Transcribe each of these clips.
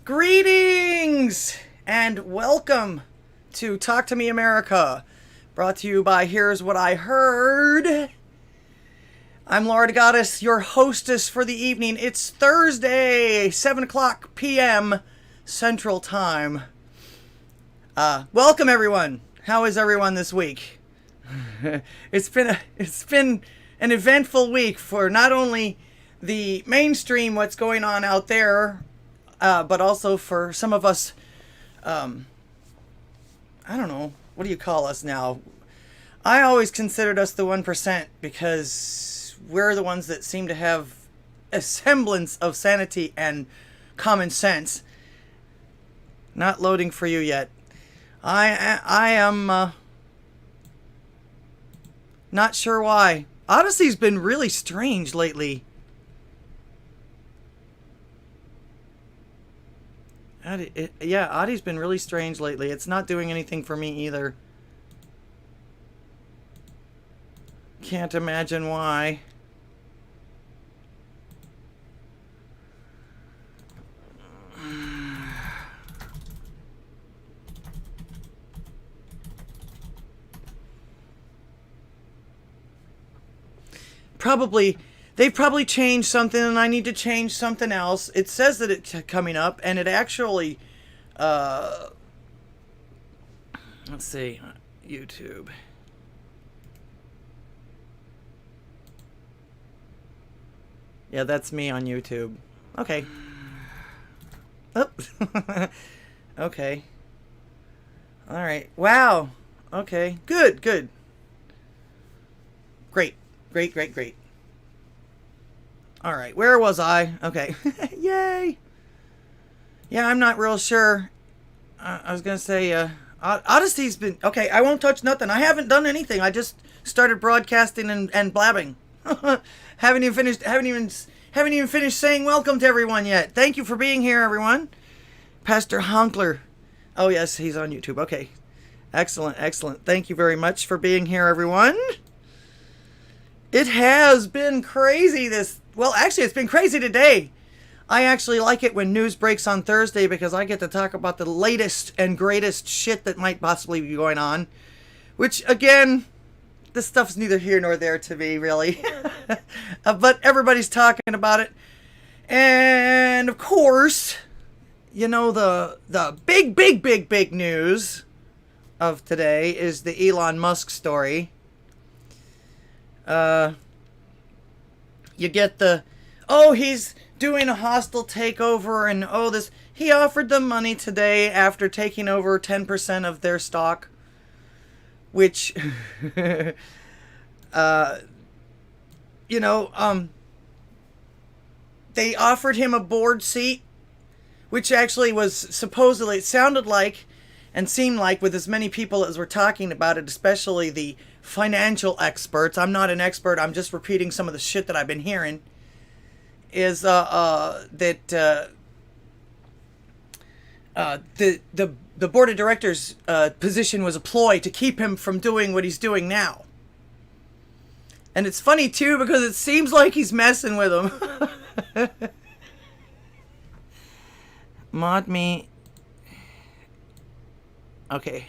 Greetings and welcome to Talk to Me America, brought to you by Here's What I Heard. I'm Lord Goddess, your hostess for the evening. It's Thursday, 7 o'clock p.m. Central Time. Welcome everyone. How is everyone this week? It's been an eventful week for not only the mainstream, what's going on out there, but also for some of us, I don't know, what do you call us now? I always considered us the 1% because we're the ones that seem to have a semblance of sanity and common sense. Not loading for you yet. I am not sure why. Odysee's been really strange lately. Yeah, Audie's been really strange lately. It's not doing anything for me either. Can't imagine why. They've probably changed something and I need to change something else. It says that it's coming up and it actually, let's see, YouTube. Yeah, that's me on YouTube. Okay. Oops. Okay. All right. Wow. Okay. Good. Great. All right, where was I? Okay. Yay. Yeah, I'm not real sure. I was going to say, Odyssee's been... Okay, I won't touch nothing. I haven't done anything. I just started broadcasting and blabbing. haven't even finished saying welcome to everyone yet. Thank you for being here, everyone. Pastor Honkler. Oh, yes, he's on YouTube. Okay. Excellent. Thank you very much for being here, everyone. It has been crazy Well, actually, it's been crazy today. I actually like it when news breaks on Thursday because I get to talk about the latest and greatest shit that might possibly be going on. Which, again, this stuff's neither here nor there to me, really. But everybody's talking about it. And, of course, you know, the big news of today is the Elon Musk story. You get he's doing a hostile takeover and he offered them money today after taking over 10% of their stock, which, they offered him a board seat, which actually was supposedly, it sounded like and seemed like with as many people as were talking about it, especially the financial experts. I'm not an expert. I'm just repeating some of the shit that I've been hearing. Is that the board of directors position was a ploy to keep him from doing what he's doing now. And it's funny too because it seems like he's messing with him. Mod me. Okay.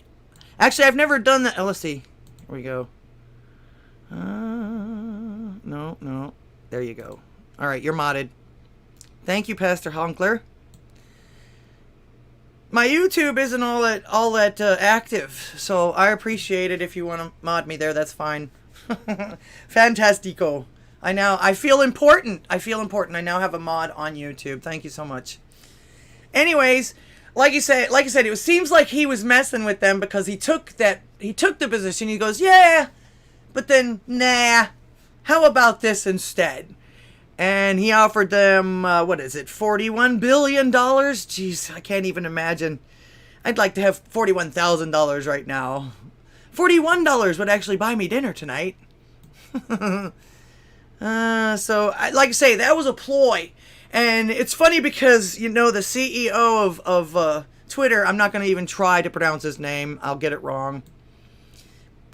Actually, I've never done that. Oh, let's see. Here we go. No. There you go. All right, you're modded. Thank you, Pastor Honkler. My YouTube isn't all that active, so I appreciate it if you want to mod me there. That's fine. Fantastico. I feel important. I now have a mod on YouTube. Thank you so much. Anyways, like I said, it seems like he was messing with them because he took the position. He goes, yeah, but then, nah, how about this instead? And he offered them, $41 billion? Jeez, I can't even imagine. I'd like to have $41,000 right now. $41 would actually buy me dinner tonight. Like I say, that was a ploy. And it's funny because, the CEO of Twitter, I'm not going to even try to pronounce his name. I'll get it wrong.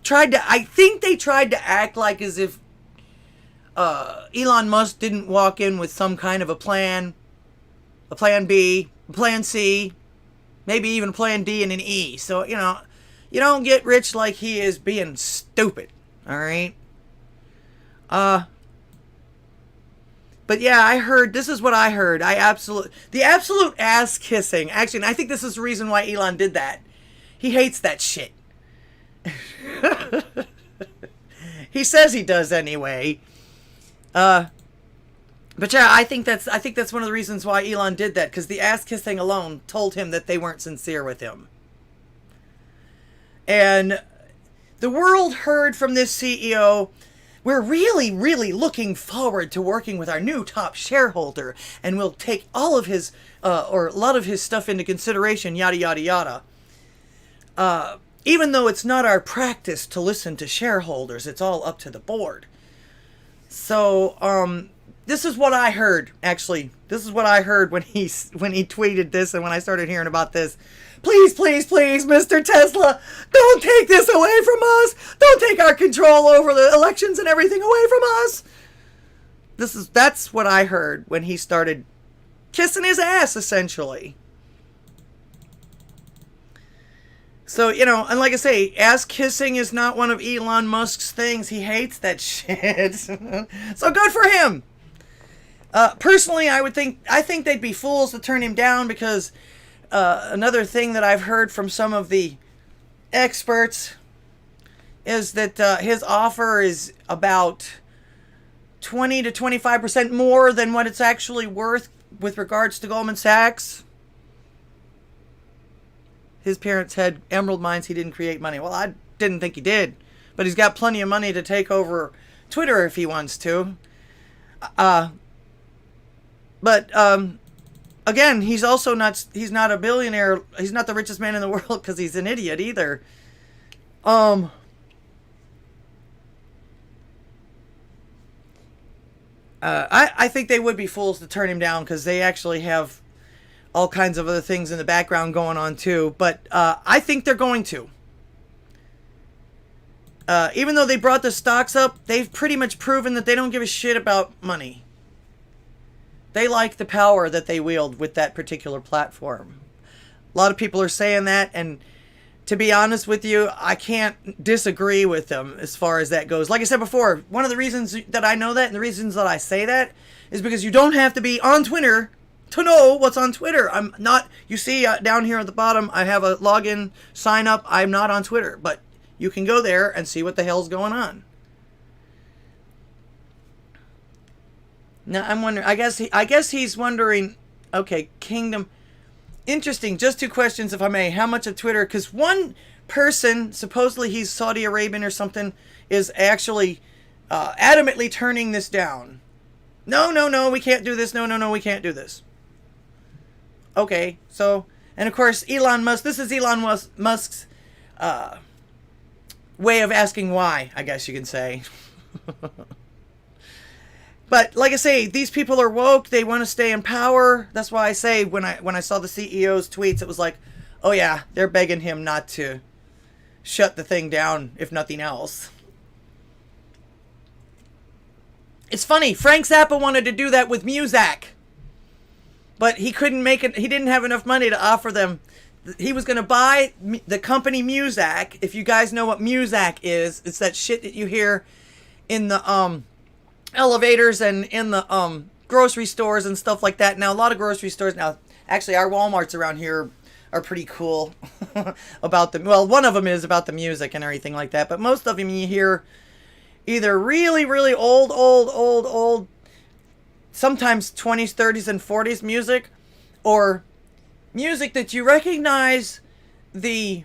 I think they tried to act like as if Elon Musk didn't walk in with some kind of a plan B, plan C, maybe even plan D and an E. So, you know, you don't get rich like he is being stupid. All right. But yeah, I heard, this is what I heard. The absolute ass kissing. Actually, and I think this is the reason why Elon did that. He hates that shit. He says he does anyway. But yeah, I think that's one of the reasons why Elon did that, because the ass kissing alone told him that they weren't sincere with him. And the world heard from this CEO, we're really, really looking forward to working with our new top shareholder, and we'll take all of his, or a lot of his stuff into consideration, yada, yada, yada. Even though it's not our practice to listen to shareholders, it's all up to the board. So, this is what I heard, actually. This is what I heard when he tweeted this and when I started hearing about this. Please, please, please, Mr. Tesla, don't take this away from us. Don't take our control over the elections and everything away from us. That's what I heard when he started kissing his ass, essentially. So, you know, and like I say, ass kissing is not one of Elon Musk's things. He hates that shit. So good for him. Personally, I think they'd be fools to turn him down, because another thing that I've heard from some of the experts is that his offer is about 20 to 25% more than what it's actually worth with regards to Goldman Sachs. His parents had emerald mines. He didn't create money. Well, I didn't think he did, but he's got plenty of money to take over Twitter if he wants to. But again, he's also he's not a billionaire. He's not the richest man in the world because he's an idiot either. I think they would be fools to turn him down, because they actually have all kinds of other things in the background going on too. But I think they're going to. Even though they brought the stocks up, they've pretty much proven that they don't give a shit about money. They like the power that they wield with that particular platform. A lot of people are saying that, and to be honest with you, I can't disagree with them as far as that goes. Like I said before, one of the reasons that I know that, and the reasons that I say that, is because you don't have to be on Twitter to know what's on Twitter. I'm not, you see down here at the bottom, I have a login, sign up. I'm not on Twitter, but you can go there and see what the hell's going on. Now, I'm wondering, I guess he's wondering, okay, Kingdom. Interesting. Just two questions, if I may. How much of Twitter? Because one person, supposedly he's Saudi Arabian or something, is actually adamantly turning this down. No, we can't do this. No, we can't do this. Okay, so, and of course, Elon Musk, this is Elon Musk's way of asking why, I guess you can say. But like I say, these people are woke. They want to stay in power. That's why I say when I saw the CEO's tweets, it was like, oh yeah, they're begging him not to shut the thing down, if nothing else. It's funny. Frank Zappa wanted to do that with Muzak, but he couldn't make it. He didn't have enough money to offer them. He was going to buy the company Muzak. If you guys know what Muzak is, it's that shit that you hear in the elevators and in the grocery stores and stuff like that. Now, a lot of grocery stores now, actually, our Walmarts around here are pretty cool about them. Well, one of them is about the music and everything like that, but most of them you hear either really, really old, sometimes 20s, 30s, and 40s music, or music that you recognize the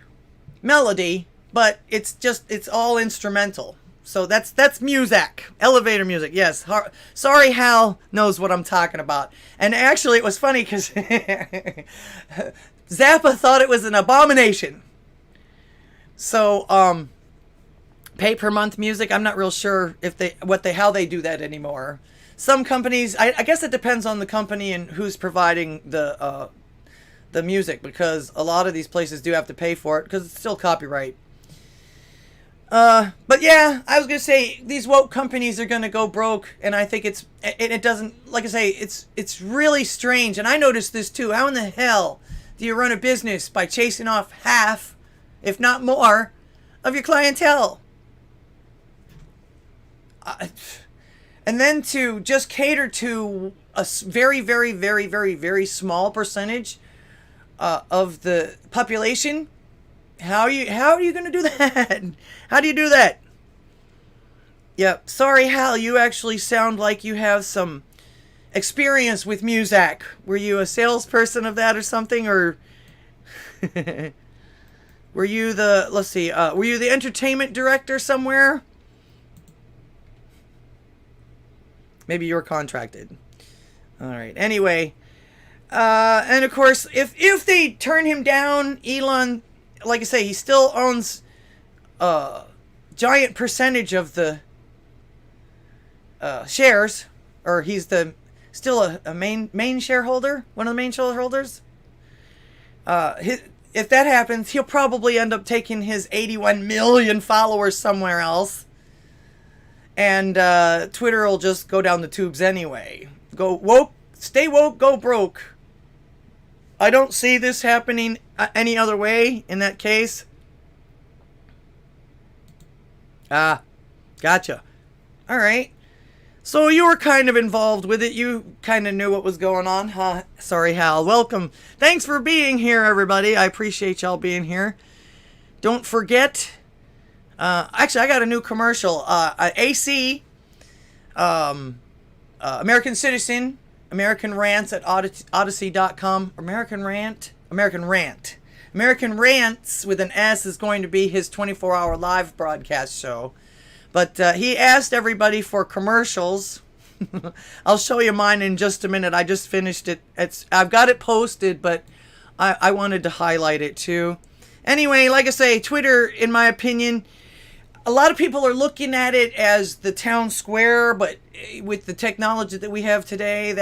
melody, but it's all instrumental. So that's music, elevator music. Yes. Sorry, Hal knows what I'm talking about. And actually, it was funny because Zappa thought it was an abomination. So, pay per month music. I'm not real sure if how they do that anymore. Some companies, I guess it depends on the company and who's providing the music, because a lot of these places do have to pay for it because it's still copyright. But yeah, I was gonna say these woke companies are gonna go broke, and I think it doesn't, like I say, it's really strange, and I noticed this too. How in the hell do you run a business by chasing off half, if not more, of your clientele? And then to just cater to a very, very, very, very, very small percentage of the population. How are you going to do that? How do you do that? Yep. Sorry, Hal. You actually sound like you have some experience with Muzak. Were you a salesperson of that or something, or were you the? Let's see. Were you the entertainment director somewhere? Maybe you were contracted. All right. Anyway, and of course, if they turn him down, Elon, like I say, he still owns a giant percentage of the shares, or he's still a main shareholder, one of the main shareholders. If that happens, he'll probably end up taking his 81 million followers somewhere else. And Twitter will just go down the tubes anyway. Go woke, stay woke, go broke. I don't see this happening any other way in that case. Gotcha. All right. So you were kind of involved with it. You kind of knew what was going on, huh? Sorry, Hal. Welcome. Thanks for being here, everybody. I appreciate y'all being here. Don't forget... actually, I got a new commercial. AC, American Citizen, American Rants at Odysee.com. American Rant. American Rants with an S is going to be his 24-hour live broadcast show. But he asked everybody for commercials. I'll show you mine in just a minute. I just finished it. I've got it posted, but I wanted to highlight it too. Anyway, like I say, Twitter, in my opinion... A lot of people are looking at it as the town square, but with the technology that we have today,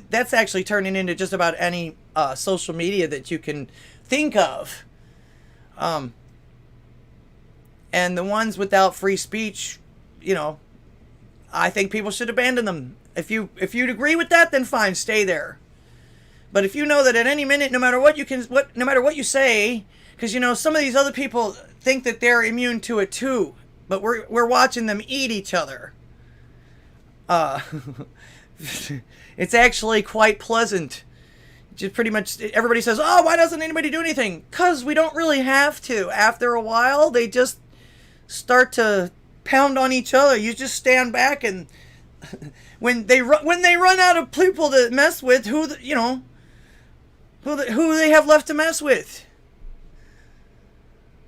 that's actually turning into just about any social media that you can think of. And the ones without free speech, I think people should abandon them. If you'd agree with that, then fine, stay there. But if you know that at any minute, no matter what you say, because some of these other people think that they're immune to it too, but we're watching them eat each other. It's actually quite pleasant. Just pretty much everybody says, "Oh, why doesn't anybody do anything?" Because we don't really have to. After a while, they just start to pound on each other. You just stand back, and when they run out of people to mess with, who they have left to mess with.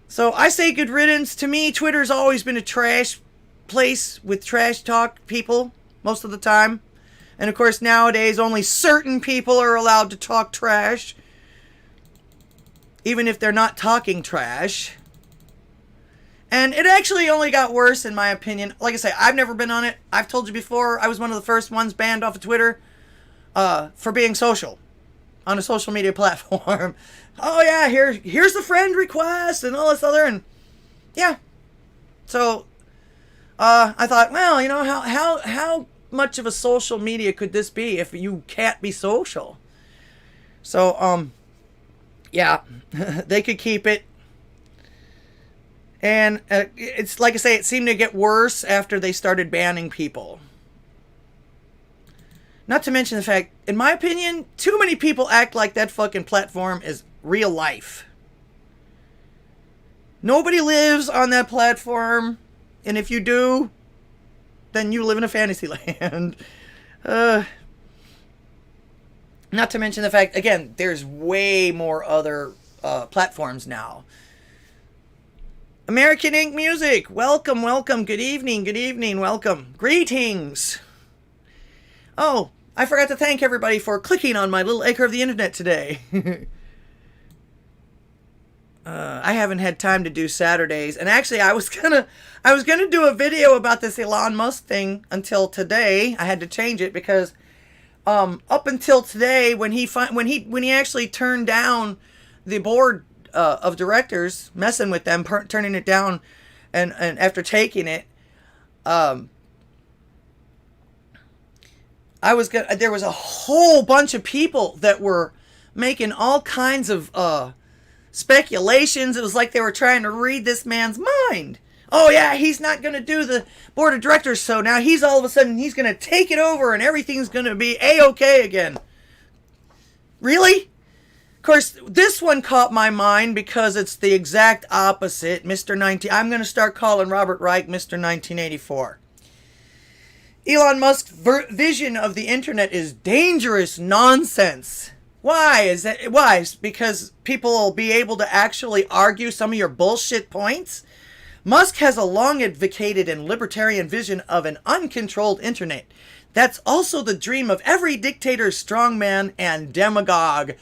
So I say good riddance. To me, Twitter's always been a trash place with trash talk people most of the time. And of course, nowadays, only certain people are allowed to talk trash, even if they're not talking trash. And it actually only got worse, in my opinion. Like I say, I've never been on it. I've told you before, I was one of the first ones banned off of Twitter for being social on a social media platform. Oh yeah, here's the friend request and all this other, and yeah. So I thought, well, how much of a social media could this be if you can't be social? So yeah, they could keep it. And it's like I say, it seemed to get worse after they started banning people. Not to mention the fact, in my opinion, too many people act like that fucking platform is real life. Nobody lives on that platform, and if you do, then you live in a fantasy land. Not to mention the fact, again, there's way more other platforms now. American Ink Music, welcome, good evening, welcome. Greetings. Oh, I forgot to thank everybody for clicking on my little acre of the internet today. I haven't had time to do Saturdays, and actually I was gonna do a video about this Elon Musk thing until today. I had to change it because up until today, when he actually turned down the board of directors messing with them, turning it down, and after taking it, there was a whole bunch of people that were making all kinds of speculations. It was like they were trying to read this man's mind. Oh yeah, he's not going to do the board of directors, so now he's all of a sudden, he's going to take it over and everything's going to be A-okay again. Really? Of course, this one caught my mind because it's the exact opposite. I'm going to start calling Robert Reich Mr. 1984. Elon Musk's vision of the internet is dangerous nonsense. Why is that? Why? Because people will be able to actually argue some of your bullshit points? Musk has a long advocated and libertarian vision of an uncontrolled internet. That's also the dream of every dictator, strongman, and demagogue.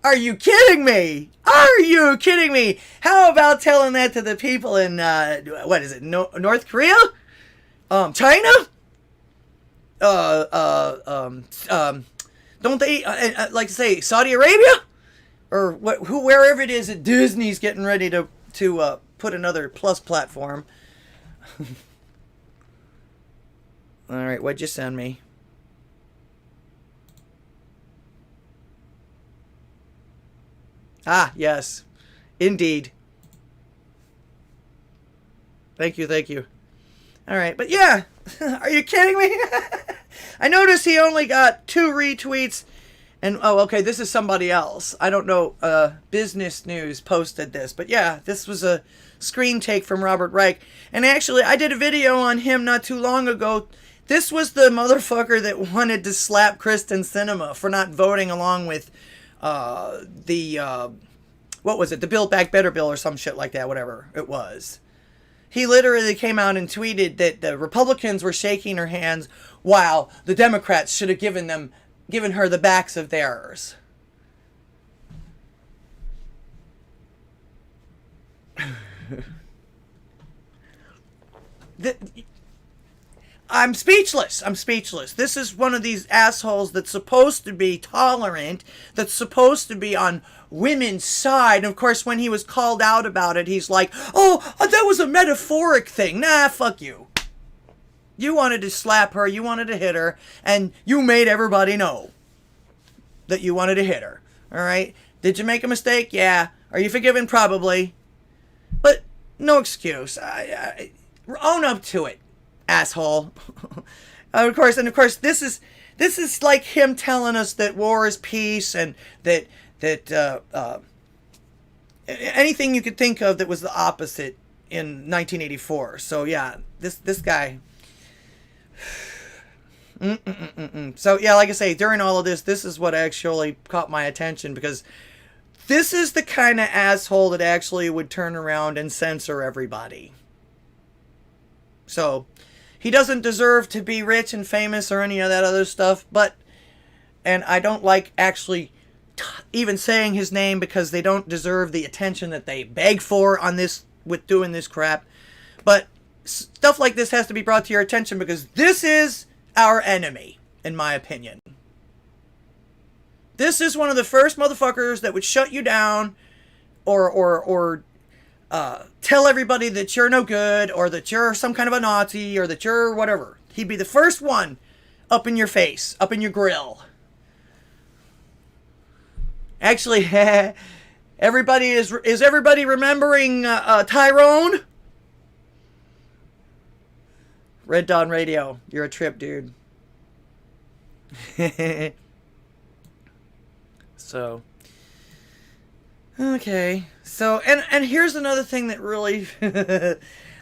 Are you kidding me? Are you kidding me? How about telling that to the people in, North Korea? China? Don't they, like to say, Saudi Arabia? Or wherever it is that Disney's getting ready to put another Plus platform. Alright, what'd you send me? Ah, yes. Indeed. Thank you, thank you. Alright, but yeah. Are you kidding me? I noticed he only got 2 retweets. And, oh, okay, this is somebody else. I don't know, Business News posted this. But yeah, this was a screen take from Robert Reich. And actually, I did a video on him not too long ago. This was the motherfucker that wanted to slap Kristen Sinema for not voting along with what was it? The Build Back Better bill or some shit like that, whatever it was. He literally came out and tweeted that the Republicans were shaking her hands while the Democrats should have given her the backs of theirs. I'm speechless. I'm speechless. This is one of these assholes that's supposed to be tolerant, that's supposed to be on women's side. And of course, when he was called out about it, he's like, oh, that was a metaphoric thing. Nah, fuck you. You wanted to slap her, you wanted to hit her, and you made everybody know that you wanted to hit her. Alright? Did you make a mistake? Yeah. Are you forgiven? Probably. But no excuse. Own up to it, asshole. Of course, this is like him telling us that war is peace, and that anything you could think of that was the opposite in 1984. So yeah, this guy. So yeah, like I say, during all of this is what actually caught my attention, because this is the kind of asshole that actually would turn around and censor everybody. So he doesn't deserve to be rich and famous or any of that other stuff, and I don't like actually even saying his name, because they don't deserve the attention that they beg for on this, with doing this crap. But stuff like this has to be brought to your attention, because this is our enemy, in my opinion. This is one of the first motherfuckers that would shut you down, or tell everybody that you're no good, or that you're some kind of a Nazi, or that you're whatever. He'd be the first one up in your face, up in your grill. Actually, everybody is everybody remembering Tyrone? Red Dawn Radio, you're a trip, dude. So, okay. So, and here's another thing that really,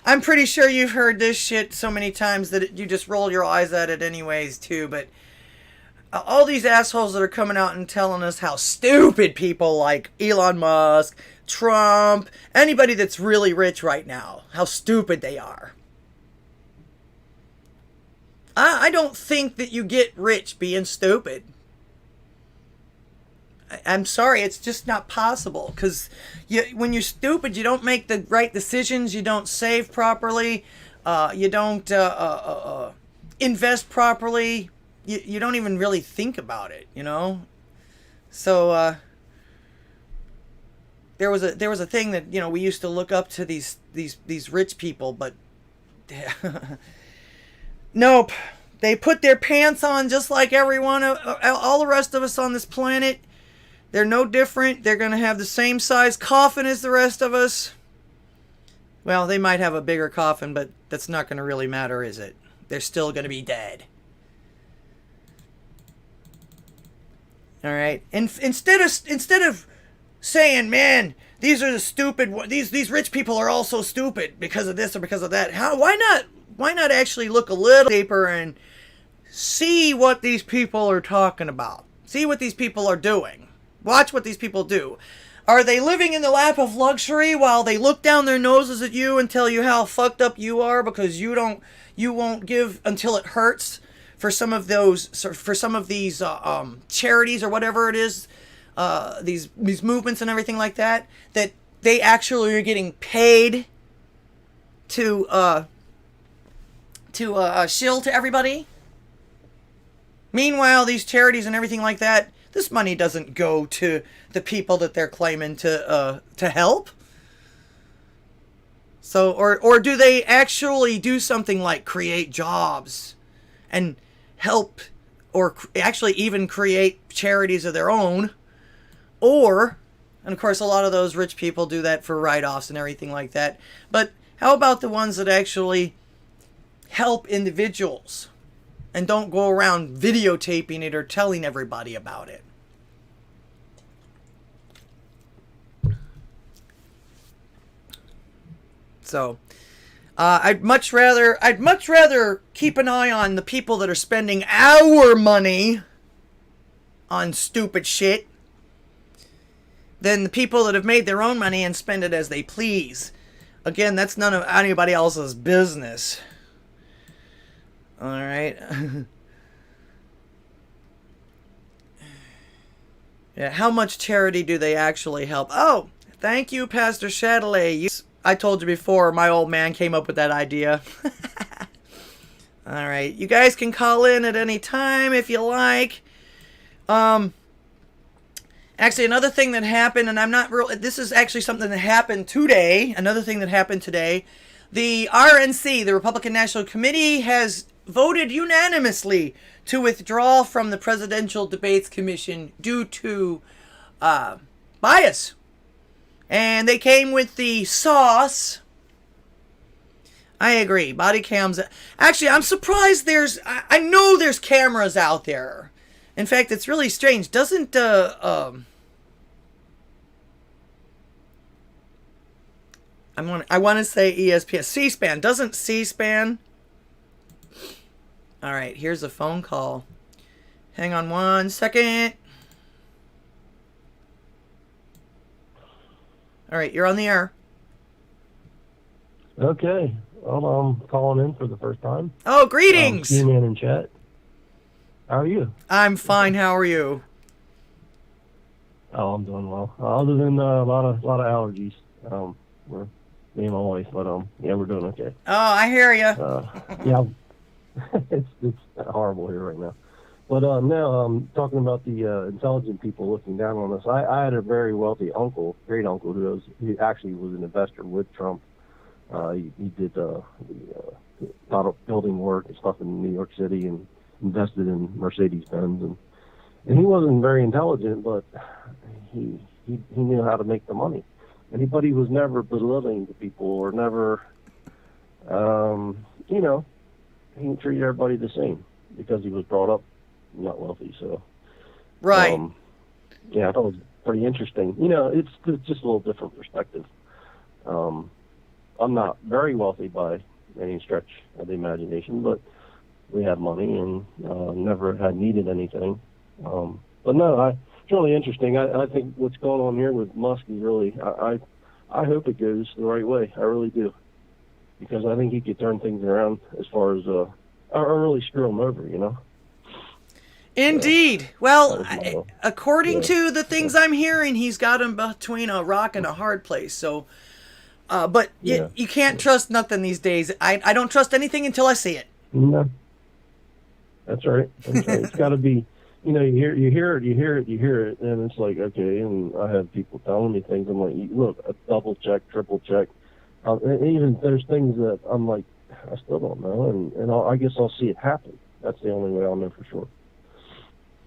I'm pretty sure you've heard this shit so many times that you just roll your eyes at it anyways, too, but all these assholes that are coming out and telling us how stupid people like Elon Musk, Trump, anybody that's really rich right now, how stupid they are. I don't think that you get rich being stupid. I'm sorry, it's just not possible. Because when you're stupid, you don't make the right decisions, you don't save properly, you don't invest properly, you don't even really think about it, you know? So, there was a thing that, you know, we used to look up to these rich people, but nope. They put their pants on just like everyone, all the rest of us on this planet. They're no different. They're going to have the same size coffin as the rest of us. Well, they might have a bigger coffin, but that's not going to really matter, is it? They're still going to be dead. All right. And instead of saying, man, these are the stupid, these rich people are all so stupid because of this or because of that. Why not actually look a little deeper and see what these people are talking about? See what these people are doing. Watch what these people do. Are they living in the lap of luxury while they look down their noses at you and tell you how fucked up you are because you won't give until it hurts for some of these charities or whatever it is, these movements and everything like that they actually are getting paid to shill to everybody? Meanwhile, these charities and everything like that, this money doesn't go to the people that they're claiming to help. So, or do they actually do something like create jobs and help, or actually even create charities of their own? Or, and of course a lot of those rich people do that for write-offs and everything like that. But how about the ones that actually help individuals and don't go around videotaping it or telling everybody about it? So, I'd much rather keep an eye on the people that are spending our money on stupid shit than the people that have made their own money and spend it as they please. Again, that's none of anybody else's business. All right. Yeah, how much charity do they actually help? Oh, thank you, Pastor Chatelet. I told you before, my old man came up with that idea. All right, you guys can call in at any time if you like. Actually, another thing that happened, and I'm not real. This is actually something that happened today. Another thing that happened today, the RNC, the Republican National Committee, has voted unanimously to withdraw from the Presidential Debates Commission due to bias. And they came with the sauce. I agree. Body cams. Actually, I'm surprised I know there's cameras out there. In fact, it's really strange. Doesn't, I want to say ESPN. C-SPAN. Doesn't C-SPAN? All right, here's a phone call. Hang on one second. All right, you're on the air. Okay. Well, I'm calling in for the first time. Oh, greetings! Seeing in chat. How are you? I'm fine. How are you? Oh, I'm doing well. Other than a lot of allergies. We're me and my wife, but yeah, we're doing okay. Oh, I hear you. Yeah, it's horrible here right now. But now talking about the intelligent people looking down on us. I had a very wealthy uncle, great uncle, he actually was an investor with Trump. He did a lot of building work and stuff in New York City and invested in Mercedes-Benz, and he wasn't very intelligent, but he knew how to make the money. But he was never belittling to people or never, he treated everybody the same because he was brought up not wealthy. So, right. Yeah, I thought it was pretty interesting. It's just a little different perspective. I'm not very wealthy by any stretch of the imagination, but we have money and never had needed anything. But no, it's really interesting. I think what's going on here with Musk is really, I hope it goes the right way. I really do. Because I think he could turn things around as far as, or really screw him over, Indeed. Well, according to the things I'm hearing, he's got him between a rock and a hard place. So, but you can't trust nothing these days. I don't trust anything until I see it. No. That's right. It's got to be you know, you hear it, and it's like, okay. And I have people telling me things. I'm like, look, double check, triple check. And even there's things that I'm like, I still don't know, and I guess I'll see it happen. That's the only way I'll know for sure.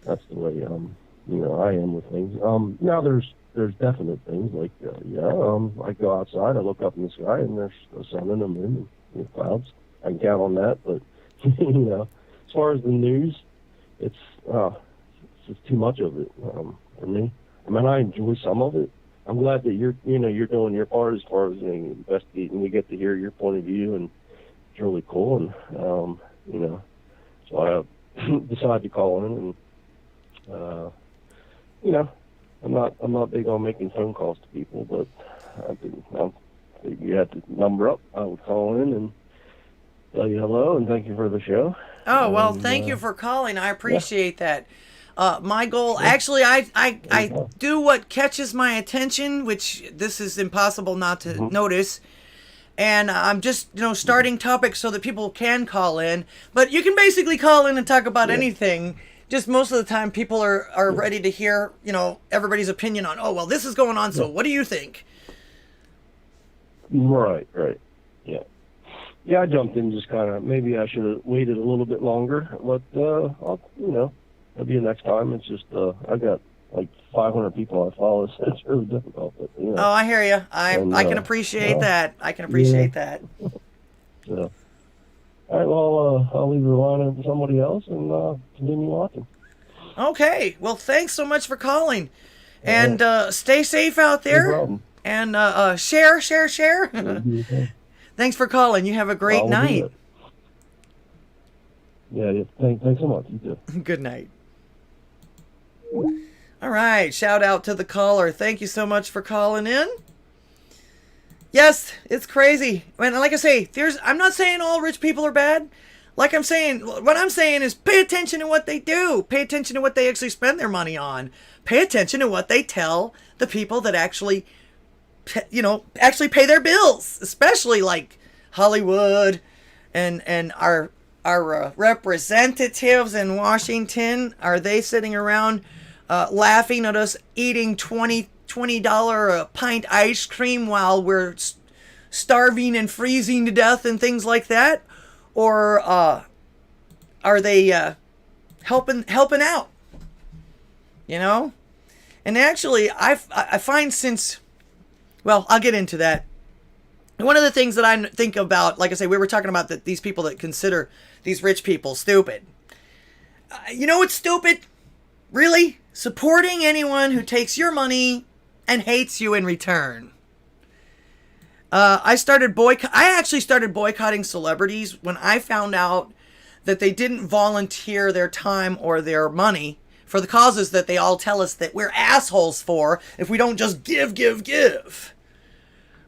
That's the way, you know, I am with things. Now there's definite things like, I go outside, I look up in the sky, and there's the sun and the moon and clouds. I can count on that, but you know, as far as the news, it's just too much of it for me. I mean, I enjoy some of it. I'm glad that you're doing your part as far as investigating. We get to hear your point of view, and it's really cool. And you know, so I decided to call in, and you know, I'm not big on making phone calls to people, but you had to number up. I would call in and tell you hello and thank you for the show. Oh, well, thank you for calling. I appreciate that. My goal, actually, I do what catches my attention, which this is impossible not to notice. And I'm just, starting topics so that people can call in. But you can basically call in and talk about anything. Just most of the time, people are ready to hear, everybody's opinion on, oh, well, this is going on, so what do you think? Right. Yeah. Yeah, I jumped in just kind of, maybe I should have waited a little bit longer, but, maybe next time. It's just, I got like 500 people I follow, so it's really difficult. But, Oh, I hear you. I can appreciate that. I can appreciate that. So, all right, well, I'll leave the line over to somebody else and continue watching. Okay. Well, thanks so much for calling. And stay safe out there. No problem. And share. Thanks for calling. You have a great night. Yeah, thanks so much. You too. Good night. All right. Shout out to the caller. Thank you so much for calling in. Yes, it's crazy. And like I say, I'm not saying all rich people are bad. Like I'm saying, what I'm saying is pay attention to what they do. Pay attention to what they actually spend their money on. Pay attention to what they tell the people that actually pay their bills, especially like Hollywood and our representatives in Washington. Are they sitting around laughing at us eating $20 a pint ice cream while we're starving and freezing to death and things like that? Or are they helping out? And actually, I find well, I'll get into that. One of the things that I think about, like I say, we were talking about these people that consider these rich people stupid. You know what's stupid? Really? Supporting anyone who takes your money and hates you in return. I actually started boycotting celebrities when I found out that they didn't volunteer their time or their money for the causes that they all tell us that we're assholes for if we don't just give.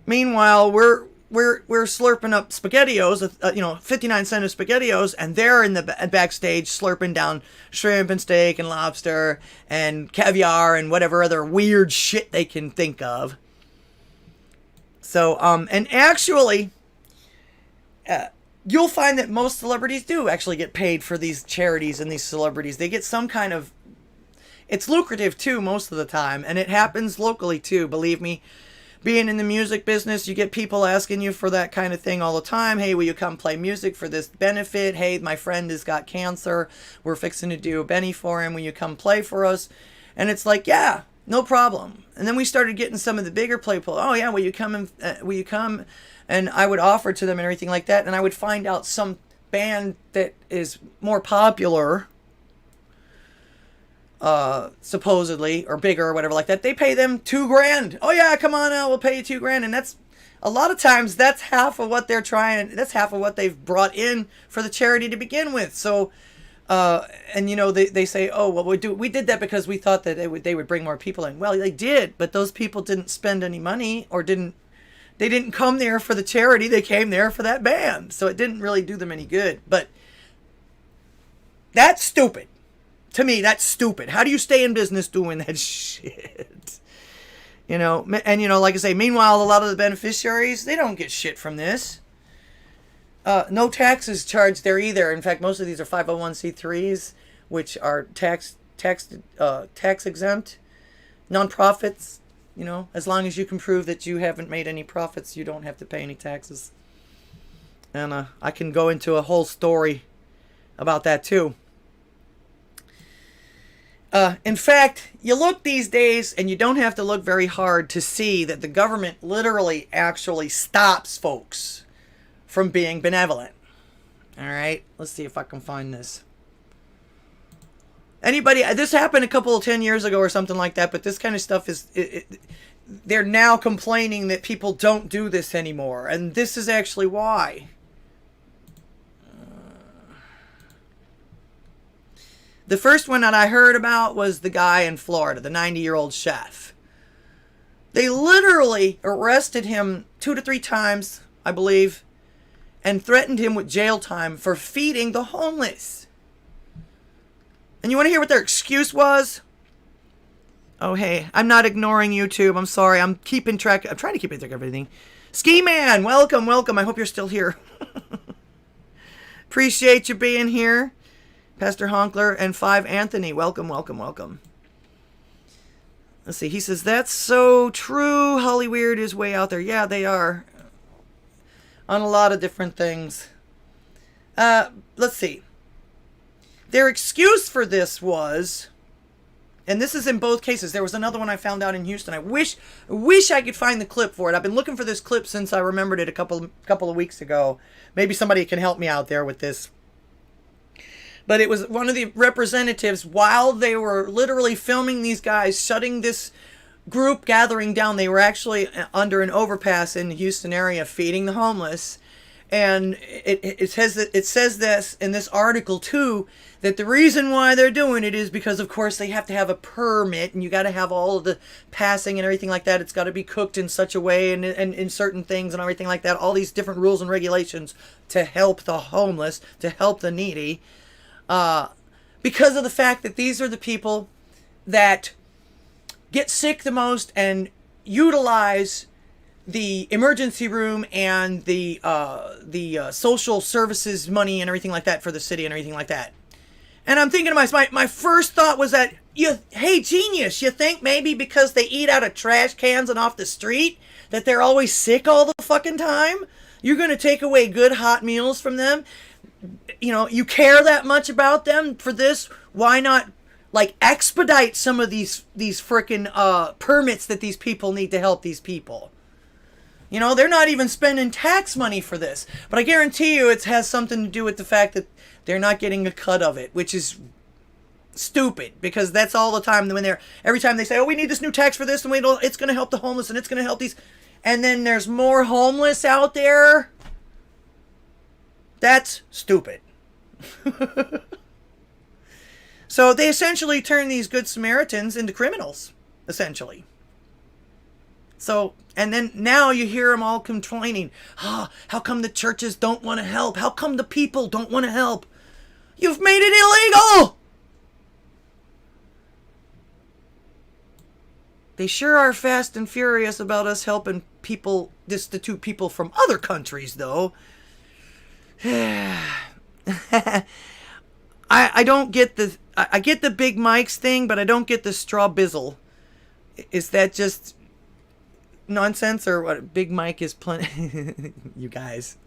Meanwhile, we're slurping up SpaghettiOs, 59 cent of SpaghettiOs, and they're in the backstage slurping down shrimp and steak and lobster and caviar and whatever other weird shit they can think of. So, and actually, you'll find that most celebrities do actually get paid for these charities and these celebrities. They get some kind of, it's lucrative too most of the time, and it happens locally too, believe me. Being in the music business, you get people asking you for that kind of thing all the time. Hey, will you come play music for this benefit? Hey, my friend has got cancer. We're fixing to do a Benny for him. Will you come play for us? And it's like, yeah, no problem. And then we started getting some of the bigger people. Oh yeah, will you come? And I would offer to them and everything like that. And I would find out some band that is more popular, supposedly, or bigger or whatever like that. They pay them $2,000. Oh yeah, come on out, we'll pay you $2,000. And that's a lot of times that's half of what that's half of what they've brought in for the charity to begin with. So, and they say, oh, well, we did that because we thought that they would bring more people in. Well, they did, but those people didn't spend any money or they didn't come there for the charity. They came there for that band. So it didn't really do them any good. But that's stupid. To me, that's stupid. How do you stay in business doing that shit? And like I say, meanwhile, a lot of the beneficiaries, they don't get shit from this. No taxes charged there either. In fact, most of these are 501c3s, which are tax tax exempt nonprofits. You know, as long as you can prove that you haven't made any profits, you don't have to pay any taxes. And I can go into a whole story about that too. In fact, you look these days and you don't have to look very hard to see that the government literally actually stops folks from being benevolent. All right, let's see if I can find this. Anybody, this happened 10 years ago or something like that, but this kind of stuff is, they're now complaining that people don't do this anymore. And this is actually why. The first one that I heard about was the guy in Florida, the 90-year-old chef. They literally arrested him 2 to 3 times, I believe, and threatened him with jail time for feeding the homeless. And you want to hear what their excuse was? Oh, hey, I'm not ignoring YouTube. I'm sorry. I'm keeping track. I'm trying to keep track of everything. Ski Man, welcome, welcome. I hope you're still here. Appreciate you being here. Pastor Honkler and 5 Anthony, welcome, welcome, welcome. Let's see. He says, that's so true. Hollyweird is way out there. Yeah, they are. On a lot of different things. Let's see. Their excuse for this was, and this is in both cases. There was another one I found out in Houston. I wish I could find the clip for it. I've been looking for this clip since I remembered it a couple of weeks ago. Maybe somebody can help me out there with this. But it was one of the representatives, while they were literally filming these guys, shutting this group gathering down. They were actually under an overpass in the Houston area feeding the homeless. And it says this in this article too, that the reason why they're doing it is because, of course, they have to have a permit, and you got to have all of the passing and everything like that. It's got to be cooked in such a way and in certain things and everything like that. All these different rules and regulations to help the homeless, to help the needy. Because of the fact that these are the people that get sick the most and utilize the emergency room and the social services money and everything like that for the city and everything like that. And I'm thinking to myself, my first thought was that, hey, genius, you think maybe because they eat out of trash cans and off the street that they're always sick all the fucking time? You're going to take away good hot meals from them? You know, you care that much about them for this? Why not, like, expedite some of these frickin' permits that these people need to help these people? You know, they're not even spending tax money for this. But I guarantee you it has something to do with the fact that they're not getting a cut of it, which is stupid, because that's all the time when every time they say, oh, we need this new tax for this, and it's going to help the homeless, and it's going to help these, and then there's more homeless out there. That's stupid. So they essentially turn these good Samaritans into criminals, essentially. So, and then now you hear them all complaining, how come the churches don't want to help? How come the people don't want to help? You've made it illegal! They sure are fast and furious about us helping people, destitute people from other countries, though. I don't get I get the Big Mike's thing, but I don't get the straw bizzle. Is that just nonsense, or what? Big Mike is plenty. You guys.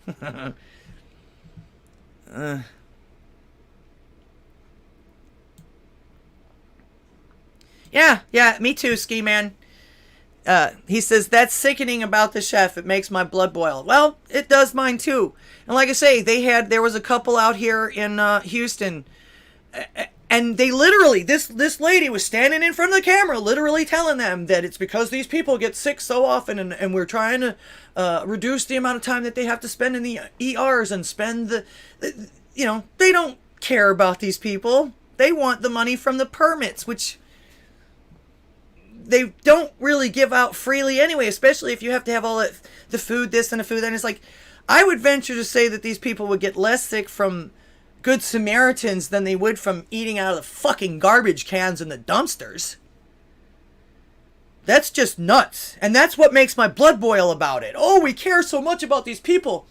Yeah, me too, Ski Man. He says, that's sickening about the chef. It makes my blood boil. Well, it does mine too. And like I say, there was a couple out here in Houston, and they literally, this lady was standing in front of the camera, literally telling them that it's because these people get sick so often, and we're trying to reduce the amount of time that they have to spend in the ERs and spend they don't care about these people. They want the money from the permits, which they don't really give out freely anyway, especially if you have to have all the food, this and the food. And it's like, I would venture to say that these people would get less sick from Good Samaritans than they would from eating out of the fucking garbage cans in the dumpsters. That's just nuts. And that's what makes my blood boil about it. Oh, we care so much about these people,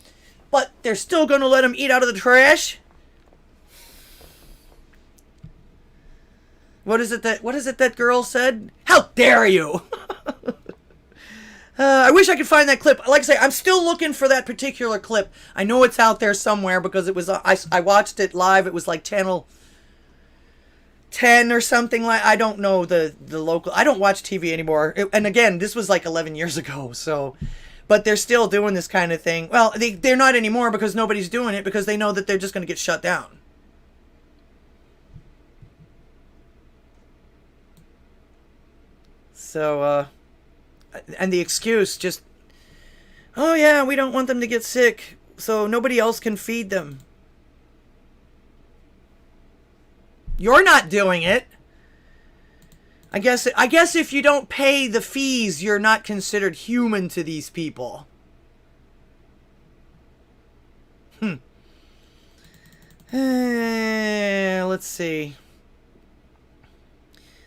but they're still going to let them eat out of the trash? What is it that girl said? How dare you? I wish I could find that clip. Like I say, I'm still looking for that particular clip. I know it's out there somewhere because it was I watched it live. It was like channel 10 or something like. I don't know the local. I don't watch TV anymore. And again, this was like 11 years ago. So, but they're still doing this kind of thing. Well, they're not anymore because nobody's doing it because they know that they're just going to get shut down. So, and the excuse just, oh yeah, we don't want them to get sick, so nobody else can feed them. You're not doing it. I guess if you don't pay the fees, you're not considered human to these people. Let's see.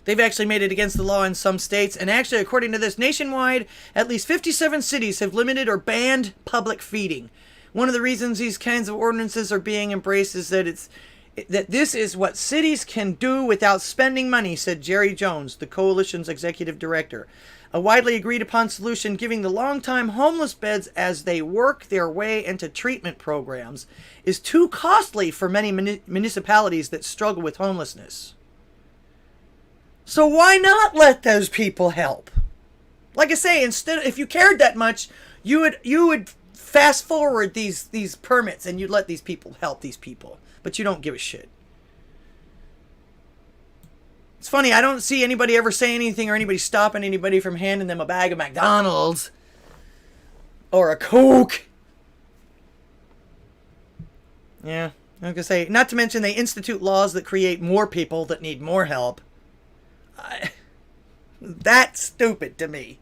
They've actually made it against the law in some states, and actually, according to this, nationwide, at least 57 cities have limited or banned public feeding. One of the reasons these kinds of ordinances are being embraced is that this is what cities can do without spending money, said Jerry Jones, the coalition's executive director. A widely agreed upon solution giving the long-time homeless beds as they work their way into treatment programs is too costly for many municipalities that struggle with homelessness. So why not let those people help? Like I say, instead, if you cared that much, you would fast forward these permits and you'd let these people help these people. But you don't give a shit. It's funny, I don't see anybody ever say anything or anybody stopping anybody from handing them a bag of McDonald's or a Coke. Yeah, I was gonna say, not to mention they institute laws that create more people that need more help. That's stupid to me.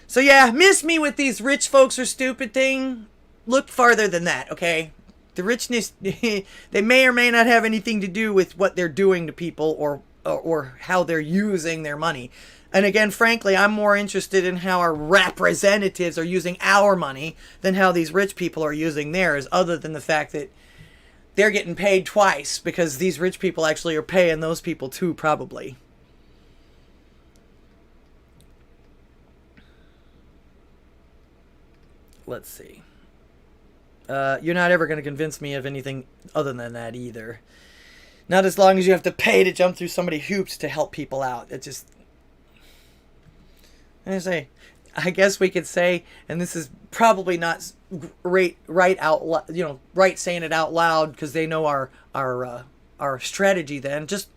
So yeah, miss me with these rich folks are stupid thing. Look farther than that, okay? The richness, they may or may not have anything to do with what they're doing to people or how they're using their money. And again, frankly, I'm more interested in how our representatives are using our money than how these rich people are using theirs, other than the fact that they're getting paid twice because these rich people actually are paying those people too, probably. Let's see. You're not ever going to convince me of anything other than that either. Not as long as you have to pay to jump through so many hoops to help people out. It just... I guess we could say, and this is probably not right saying it out loud because they know our strategy then. Just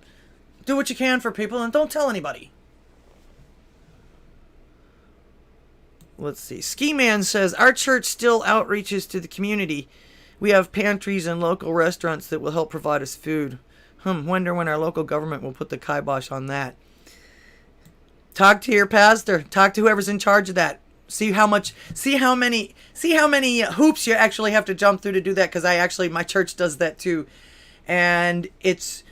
do what you can for people and don't tell anybody. Let's see. Ski Man says, our church still outreaches to the community. We have pantries and local restaurants that will help provide us food. Wonder when our local government will put the kibosh on that. Talk to your pastor. Talk to whoever's in charge of that. See how many hoops you actually have to jump through to do that, because my church does that too. And it's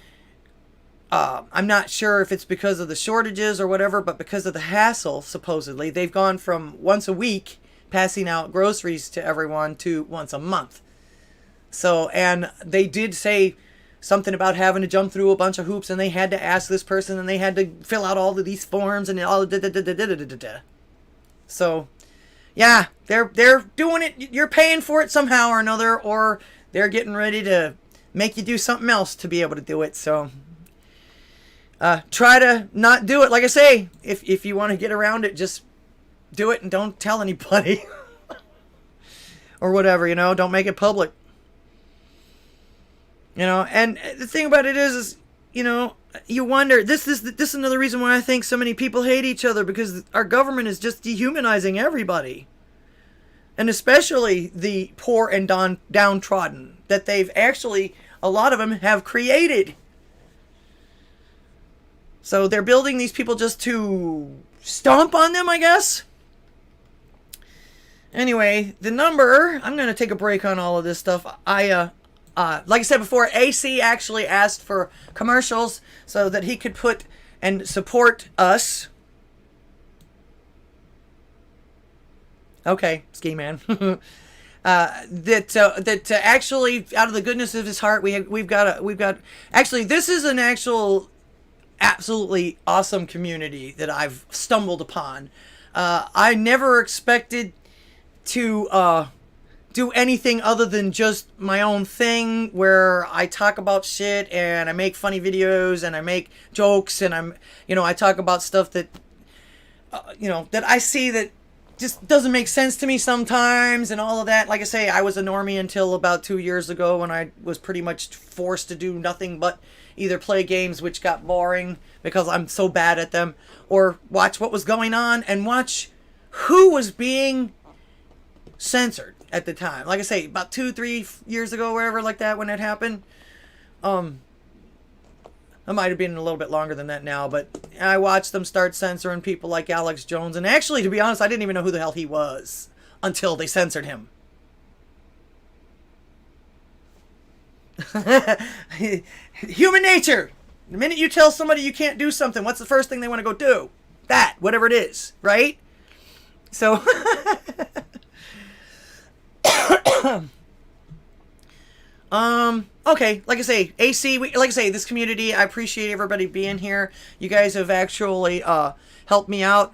I'm not sure if it's because of the shortages or whatever, but because of the hassle, supposedly, they've gone from once a week passing out groceries to everyone to once a month. So, and they did say something about having to jump through a bunch of hoops, and they had to ask this person, and they had to fill out all of these forms and all da. So, yeah, they're doing it. You're paying for it somehow or another, or they're getting ready to make you do something else to be able to do it. So, try to not do it. Like I say, if you want to get around it, just do it and don't tell anybody. Or whatever, don't make it public. And the thing about it is you wonder, this is another reason why I think so many people hate each other, because our government is just dehumanizing everybody. And especially the poor and downtrodden, that they've actually, a lot of them have created. So they're building these people just to stomp on them, I guess. Anyway, the number, I'm going to take a break on all of this stuff. Like I said before, AC actually asked for commercials so that he could put and support us. Okay, Ski Man. That actually, out of the goodness of his heart, we've got. Actually, this is an actual absolutely awesome community that I've stumbled upon. I never expected to do anything other than just my own thing, where I talk about shit and I make funny videos and I make jokes and I talk about stuff that that I see that just doesn't make sense to me sometimes and all of that. Like I say, I was a normie until about 2 years ago, when I was pretty much forced to do nothing but either play games, which got boring because I'm so bad at them, or watch what was going on and watch who was being censored at the time. Like I say, about 2-3 years ago, wherever like that, when it happened. It might have been a little bit longer than that now, but I watched them start censoring people like Alex Jones. And actually, to be honest, I didn't even know who the hell he was until they censored him. Human nature. The minute you tell somebody you can't do something, what's the first thing they want to go do? That, whatever it is, right? So, okay, like I say, AC, like I say, this community, I appreciate everybody being here. You guys have actually helped me out.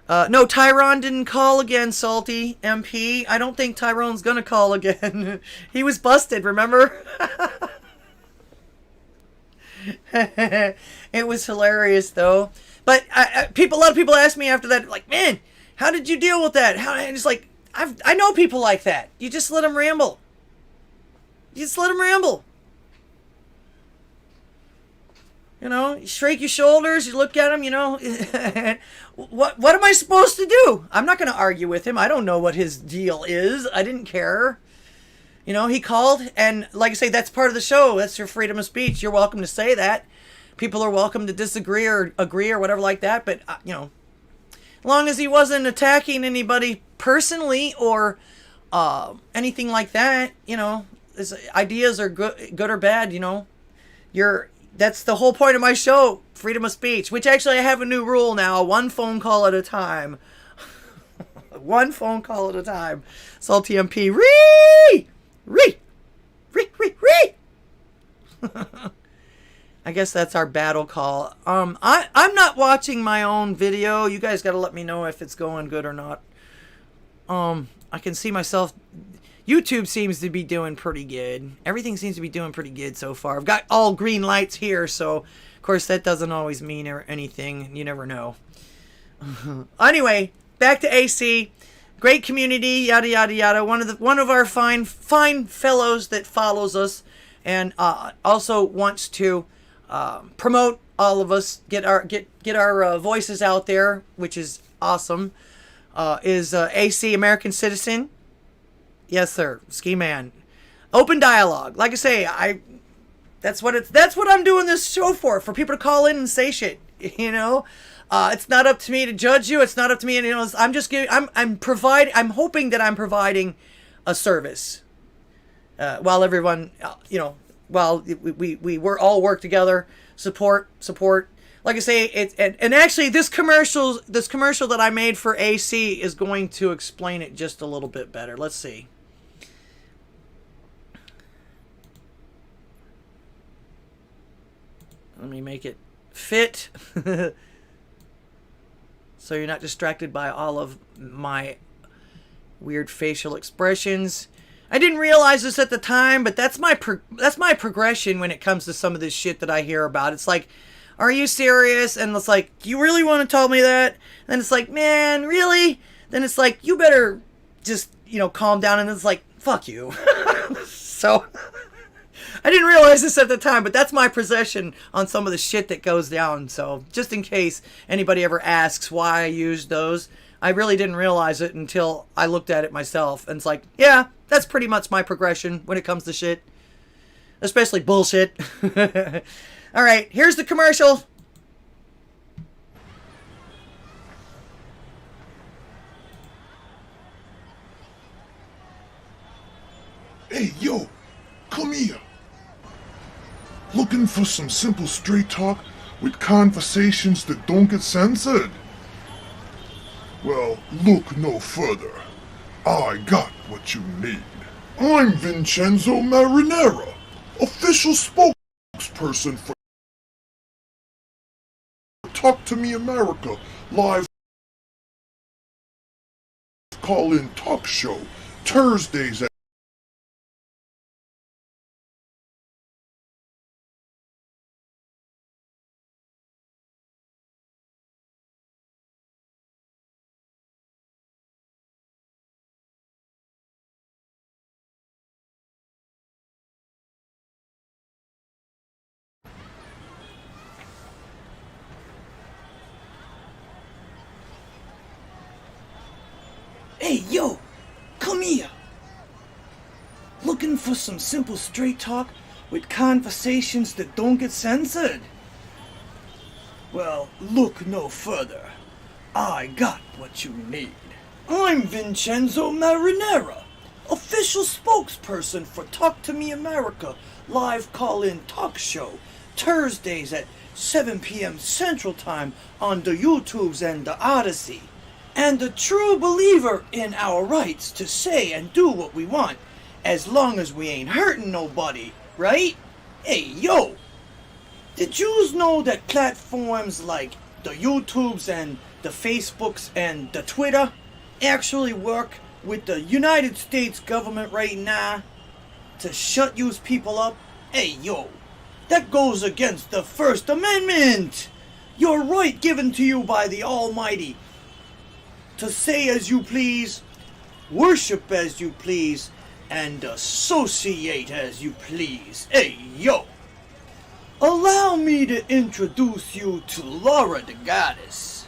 No, Tyrone didn't call again, Salty MP. I don't think Tyrone's gonna call again. He was busted, remember? It was hilarious, though. But a lot of people ask me after that, like, man, how did you deal with that? And it's like, I know people like that. You just let them ramble. You just let them ramble. You shake your shoulders, you look at him, what am I supposed to do? I'm not going to argue with him. I don't know what his deal is. I didn't care. He called, and like I say, that's part of the show. That's your freedom of speech. You're welcome to say that. People are welcome to disagree or agree or whatever like that, but, as long as he wasn't attacking anybody personally or anything like that, his ideas are good or bad, that's the whole point of my show, freedom of speech, which actually I have a new rule now, one phone call at a time. One phone call at a time. Salty MP, Ree! I guess that's our battle call. I'm not watching my own video. You guys got to let me know if it's going good or not. I can see myself. YouTube seems to be doing pretty good. Everything seems to be doing pretty good so far. I've got all green lights here, so of course that doesn't always mean anything. You never know. Anyway, back to AC. Great community, yada yada yada. One of our fine fellows that follows us, and also wants to promote all of us, get our voices out there, which is awesome. Is AC, American Citizen. Yes, sir. Ski Man. Open dialogue. Like I say, that's what I'm doing this show for people to call in and say shit. It's not up to me to judge you. It's not up to me. I'm just giving. I'm hoping that I'm providing a service. While everyone, while we all work together, support. Like I say, and actually this commercial that I made for AC is going to explain it just a little bit better. Let's see. Let me make it fit. So you're not distracted by all of my weird facial expressions. I didn't realize this at the time, but that's my progression when it comes to some of this shit that I hear about. It's like, are you serious? And it's like, you really want to tell me that? And then it's like, man, really? Then it's like, you better just, calm down. And it's like, fuck you. So I didn't realize this at the time, but that's my progression on some of the shit that goes down. So just in case anybody ever asks why I used those, I really didn't realize it until I looked at it myself. And it's like, yeah, that's pretty much my progression when it comes to shit. Especially bullshit. All right, here's the commercial. Hey, yo, come here. Looking for some simple straight talk with conversations that don't get censored? Well, look no further. I got what you need. I'm Vincenzo Marinera, official spokesperson for Talk to Me America live call-in talk show Thursdays at Hey, yo, come here. Looking for some simple straight talk with conversations that don't get censored? Well, look no further. I got what you need. I'm Vincenzo Marinera, official spokesperson for Talk to Me America live call-in talk show, Thursdays at 7 p.m. Central Time on the YouTubes and the Odysee. And a true believer in our rights to say and do what we want, as long as we ain't hurting nobody, right? Hey, yo! Did yous know that platforms like the YouTubes and the Facebooks and the Twitter actually work with the United States government right now to shut yous people up? Hey, yo! That goes against the First Amendment! Your right given to you by the Almighty to say as you please, worship as you please, and associate as you please. Hey, yo! Allow me to introduce you to Laura the Goddess.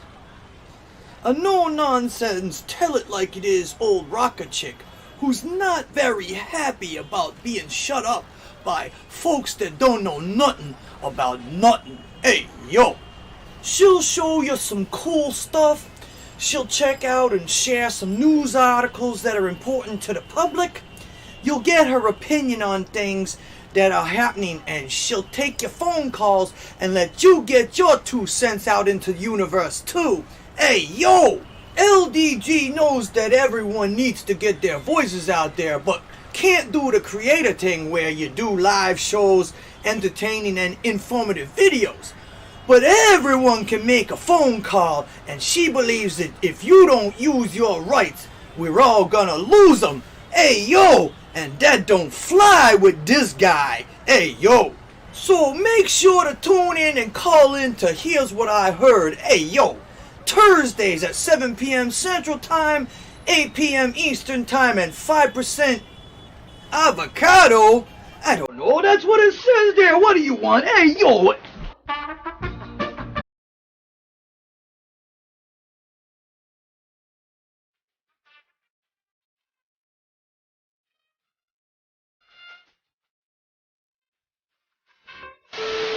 A no-nonsense, tell-it-like-it-is old rocker chick who's not very happy about being shut up by folks that don't know nothing about nothing. Hey, yo! She'll show you some cool stuff. She'll check out and share some news articles that are important to the public. You'll get her opinion on things that are happening, and she'll take your phone calls and let you get your 2 cents out into the universe too. Hey, yo! LDG knows that everyone needs to get their voices out there, but can't do the creator thing where you do live shows, entertaining and informative videos. But everyone can make a phone call, and she believes that if you don't use your rights, we're all gonna lose them. Hey, yo! And that don't fly with this guy. Hey, yo! So make sure to tune in and call in to Here's What I Heard. Hey, yo! Thursdays at 7 p.m. Central Time, 8 p.m. Eastern Time, and 5% avocado? I don't know, that's what it says there. What do you want? Hey, yo!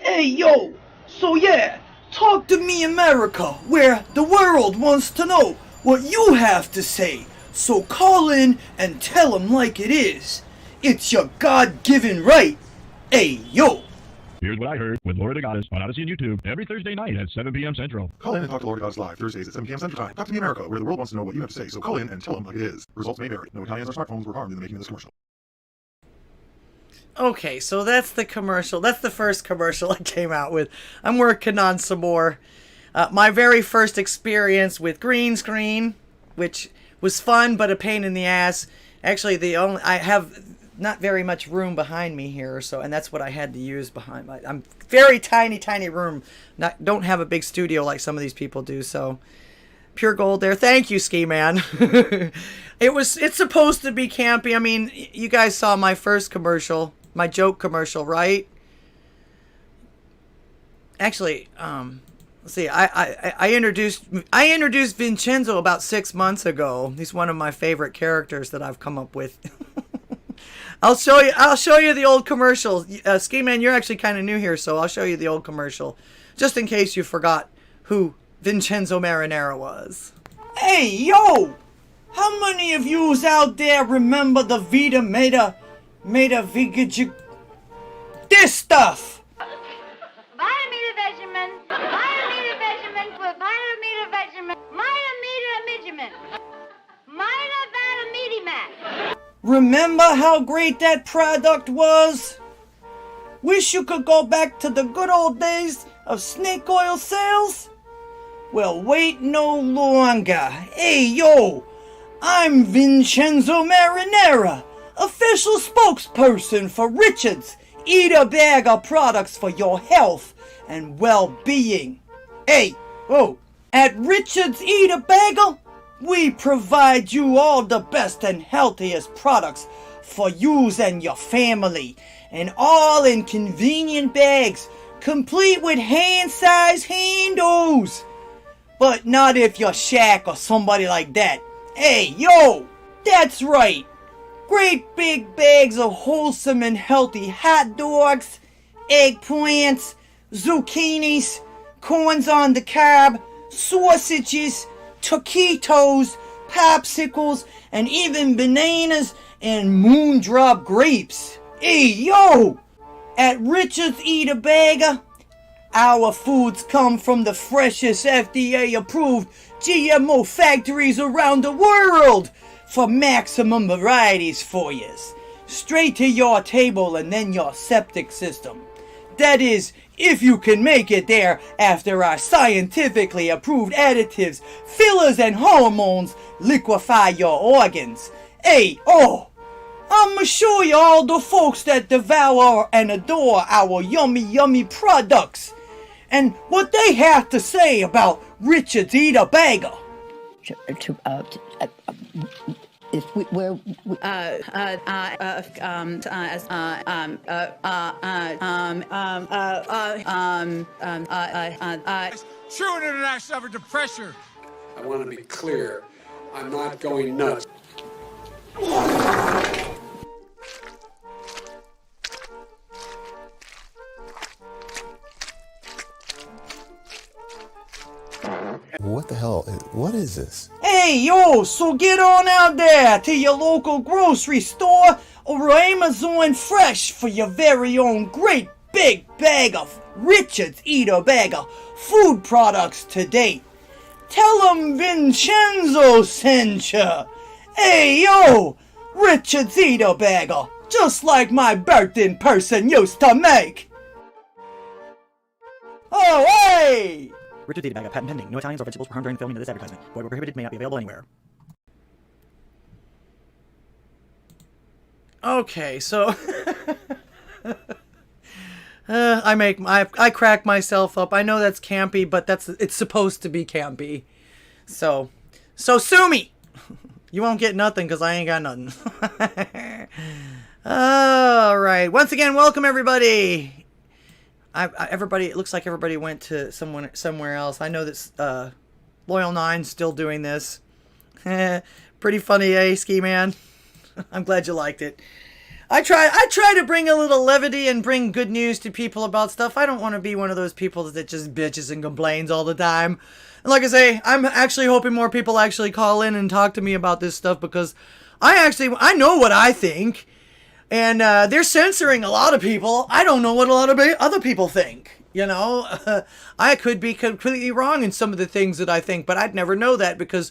Hey, yo! So yeah, Talk to Me America, where the world wants to know what you have to say. So call in and tell them like it is. It's your God-given right. Hey, yo! Here's What I Heard with Laura the Goddess on Odysee and You Tube every Thursday night at 7 p.m. Central. Call in and talk to Lord Goddess live Thursdays at 7 p.m. Central Time. Talk to Me America, where the world wants to know what you have to say. So call in and tell them like it is. Results may vary. No Italians or smartphones were harmed in the making of this commercial. Okay, so that's the commercial. That's the first commercial I came out with. I'm working on some more. My very first experience with green screen, which was fun but a pain in the ass. Actually, I have not very much room behind me here, so, and that's what I had to use behind my. I'm very tiny room. Don't have a big studio like some of these people do. So, pure gold there. Thank you, Ski Man. It's supposed to be campy. I mean, you guys saw my first commercial. My joke commercial, right? Actually, let's see. I introduced Vincenzo about 6 months ago. He's one of my favorite characters that I've come up with. I'll show you the old commercial. Ski Man, you're actually kind of new here, so I'll show you the old commercial, just in case you forgot who Vincenzo Marinera was. Hey, yo! How many of yous out there remember the Vita Meta Vigij... This stuff! Vitameter Vegemin, Vitameter Vegemin for Vitameter Vegemin, Vitameter Midgemin, Vitameter Remember how great that product was? Wish you could go back to the good old days of snake oil sales? Well, wait no longer. Hey, yo! I'm Vincenzo Marinera, official spokesperson for Richard's Eat a Bag of products for your health and well-being. Hey, whoa! At Richard's Eat a Bagel, we provide you all the best and healthiest products for yous and your family, and all in convenient bags, complete with hand-sized handles. But not if you're Shaq or somebody like that. Hey, yo! That's right! Great big bags of wholesome and healthy hot dogs, eggplants, zucchinis, corns on the cob, sausages, taquitos, popsicles, and even bananas and moondrop grapes. Hey, yo! At Richard's Eat a Bagger, our foods come from the freshest FDA-approved GMO factories around the world for maximum varieties for you. Straight to your table and then your septic system. That is, if you can make it there after our scientifically approved additives, fillers, and hormones liquefy your organs. Hey, oh! I'ma show you all the folks that devour and adore our yummy, yummy products and what they have to say about Richard's Eat a Bagel. If we where True international effort to pressure. I want to be clear. I'm not going nuts. What the hell? What is this? Hey, yo, so get on out there to your local grocery store or Amazon Fresh for your very own great big bag of Richard's Eat a Bagger food products today. Tell 'em Vincenzo sent ya. Hey, yo, Richard's Eat a Bagger, just like my birthday person used to make. Oh, hey! Richard's Eat a Bagger, patent pending. No Italians or vegetables were harmed during the filming of this advertisement. Void where prohibited, may not be available anywhere. Okay, so I crack myself up. I know that's campy, but it's supposed to be campy. So sue me. You won't get nothing because I ain't got nothing. All right. Once again, welcome everybody. Everybody, it looks like everybody went to somewhere else. I know that Loyal 9's still doing this. Pretty funny, eh, Ski Man? I'm glad you liked it. I try to bring a little levity and bring good news to people about stuff. I don't want to be one of those people that just bitches and complains all the time. And like I say, I'm actually hoping more people actually call in and talk to me about this stuff because I know what I think. And they're censoring a lot of people. I don't know what a lot of other people think. You know, I could be completely wrong in some of the things that I think, but I'd never know that because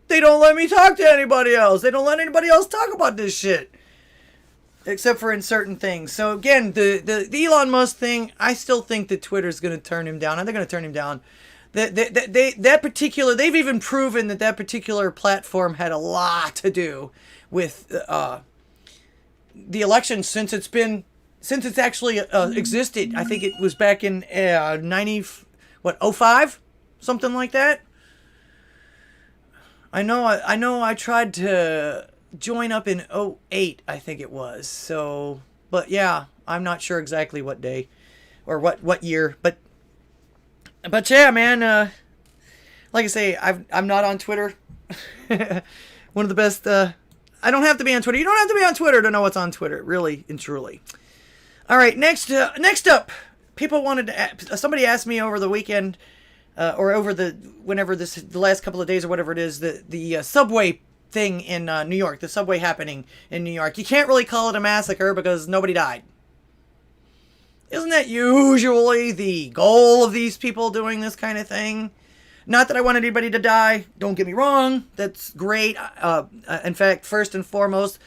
they don't let me talk to anybody else. They don't let anybody else talk about this shit. Except for in certain things. So again, the Elon Musk thing, I still think that Twitter's going to turn him down. They're going to turn him down. They've even proven that particular platform had a lot to do with the election since it's actually existed. I think it was back in 05, something like that. I know I tried to join up in 08, I think it was. So, but yeah, I'm not sure exactly what day or what year, but yeah, man. Like I say, I'm not on Twitter. One of the best. I don't have to be on Twitter. You don't have to be on Twitter to know what's on Twitter, really and truly. All right, next up, people wanted to. Somebody asked me over the weekend, or over the last couple of days or whatever it is, the subway thing in New York, the subway happening in New York. You can't really call it a massacre because nobody died. Isn't that usually the goal of these people doing this kind of thing? Not that I want anybody to die. Don't get me wrong. That's great. In fact, first and foremost,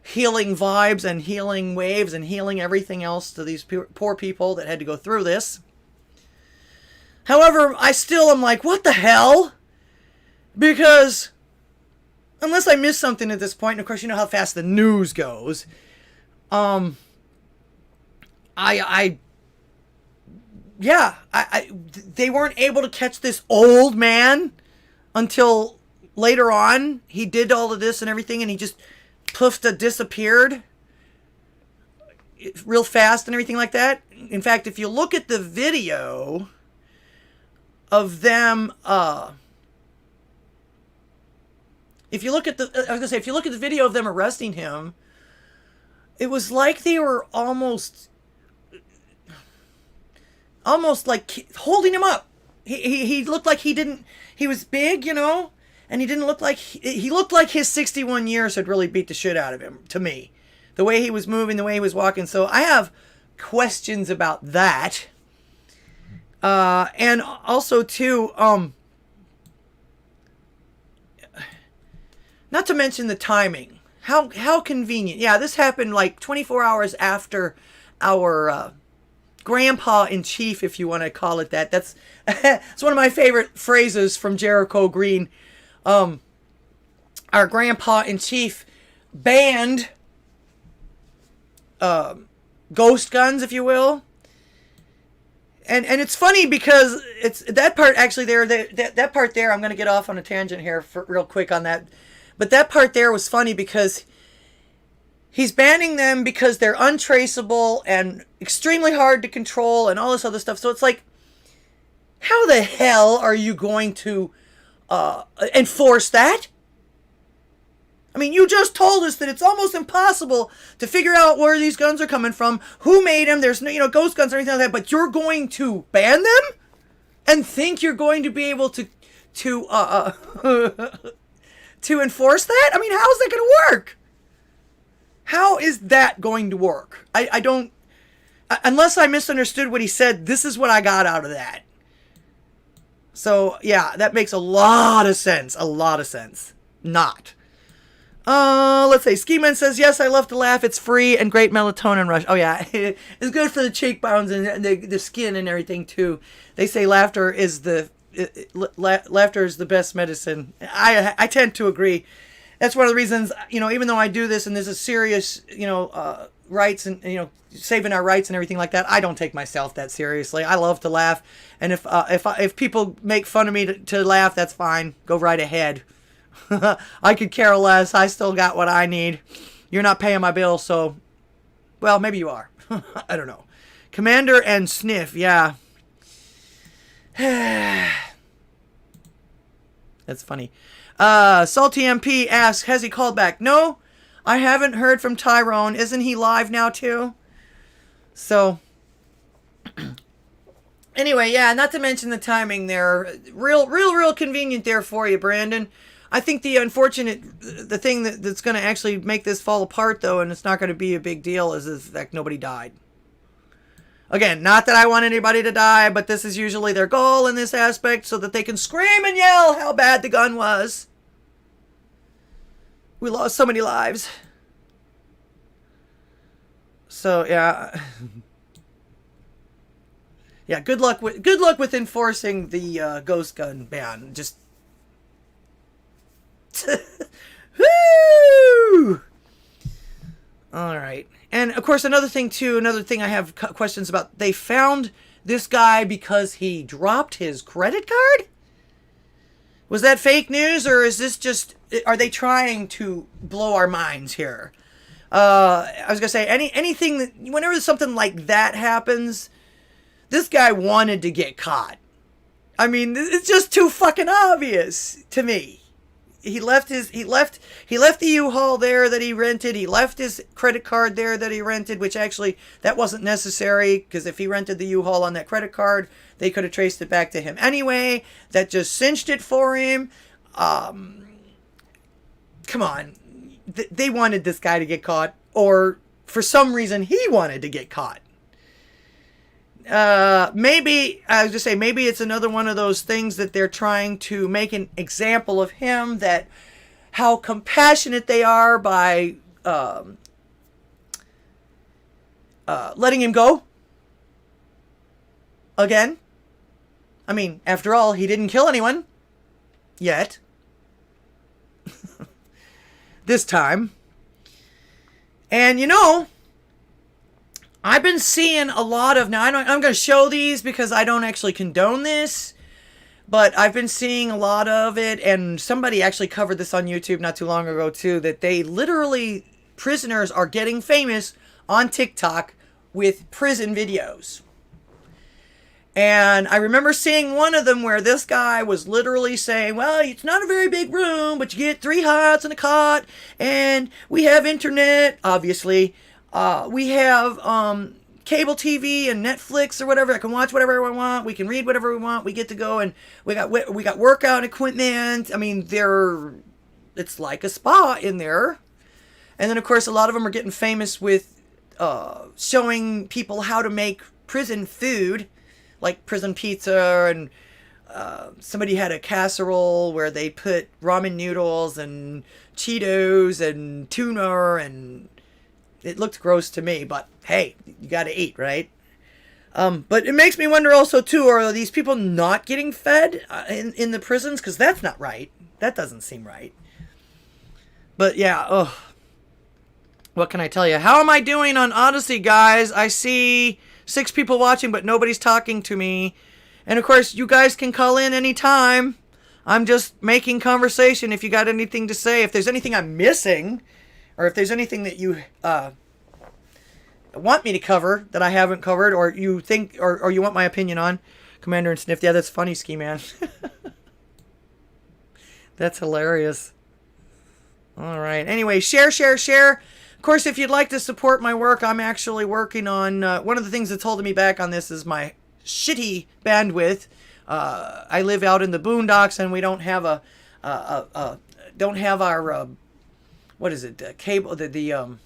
healing vibes and healing waves and healing everything else to these poor people that had to go through this. However, I still am like, what the hell? Because unless I missed something at this point, and of course you know how fast the news goes, they weren't able to catch this old man until later on. He did all of this and everything, and he just poofed, disappeared real fast and everything like that. In fact, if you look at the video of them, if you look at the video of them arresting him, it was like they were almost like holding him up. He looked like he was big, you know, and he didn't look like, he looked like his 61 years had really beat the shit out of him, to me. The way he was moving, the way he was walking. So I have questions about that. And also too, not to mention the timing. How convenient. Yeah, this happened like 24 hours after our grandpa in chief, if you want to call it that. That's it's one of my favorite phrases from Jericho Green. Our grandpa in chief banned ghost guns, if you will. And it's funny because it's that part actually there, that part there, I'm going to get off on a tangent here for real quick on that. But that part there was funny because he's banning them because they're untraceable and extremely hard to control and all this other stuff. So it's like, how the hell are you going to enforce that? I mean, you just told us that it's almost impossible to figure out where these guns are coming from, who made them, there's no, ghost guns or anything like that, but you're going to ban them? And think you're going to be able to enforce that? I mean, how is that going to work? How is that going to work? I don't, unless I misunderstood what he said, this is what I got out of that. So, yeah, that makes a lot of sense. Not. Let's say Ski Man says, yes, I love to laugh. It's free and great melatonin rush. Oh, yeah. It's good for the cheekbones and the skin and everything, too. They say laughter is the best medicine. I tend to agree. That's one of the reasons, even though I do this and this is serious, rights and, saving our rights and everything like that, I don't take myself that seriously. I love to laugh. And if people make fun of me to laugh, that's fine. Go right ahead. I could care less. I still got what I need. You're not paying my bill, so, well, maybe you are. I don't know. Commander and Sniff, yeah. That's funny. Salty MP asks, has he called back? No, I haven't heard from Tyrone. Isn't he live now too? So, anyway, yeah, not to mention the timing there. Real convenient there for you, Brandon. I think the thing that's going to actually make this fall apart, though, and it's not going to be a big deal, is the fact nobody died. Again, not that I want anybody to die, but this is usually their goal in this aspect, so that they can scream and yell how bad the gun was. We lost so many lives. So, yeah. Yeah, good luck with enforcing the ghost gun ban. Just woo! All right. And, of course, another thing I have questions about. They found this guy because he dropped his credit card? Was that fake news, or is this just... Are they trying to blow our minds here? I was going to say, anything that... Whenever something like that happens, this guy wanted to get caught. I mean, it's just too fucking obvious to me. He left the U-Haul there that he rented. He left his credit card there that he rented, which actually, that wasn't necessary, because if he rented the U-Haul on that credit card, they could have traced it back to him anyway. That just cinched it for him. Come on. They wanted this guy to get caught, or for some reason he wanted to get caught. Maybe it's another one of those things that they're trying to make an example of him, that how compassionate they are by letting him go again. I mean, after all, he didn't kill anyone. Yet. This time. And you know, I've been seeing a lot of, now I'm going to show these because I don't actually condone this, but I've been seeing a lot of it, and somebody actually covered this on YouTube not too long ago too, that they literally, prisoners are getting famous on TikTok with prison videos. And I remember seeing one of them where this guy was literally saying, well, it's not a very big room, but you get 3 hots and a cot, and we have internet, obviously. We have cable TV and Netflix or whatever. I can watch whatever I want. We can read whatever we want. We get to go, and we got workout equipment. I mean, it's like a spa in there. And then, of course, a lot of them are getting famous with showing people how to make prison food, like prison pizza, and somebody had a casserole where they put ramen noodles and Cheetos and tuna, and it looked gross to me, but hey, you gotta eat, right? But it makes me wonder also too, are these people not getting fed in the prisons? Because that's not right. That doesn't seem right. But yeah, what can I tell you? How am I doing on Odysee, guys? I see 6 people watching, but nobody's talking to me. And of course, you guys can call in anytime. I'm just making conversation. If you got anything to say, if there's anything I'm missing, or if there's anything that you want me to cover that I haven't covered, or you think, or you want my opinion on, Commander and Sniff. Yeah, that's funny, Ski Man. That's hilarious. All right. Anyway, share. Of course, if you'd like to support my work, I'm actually working on, one of the things that's holding me back on this is my shitty bandwidth. I live out in the boondocks, and we don't have don't have our, what is it, cable, the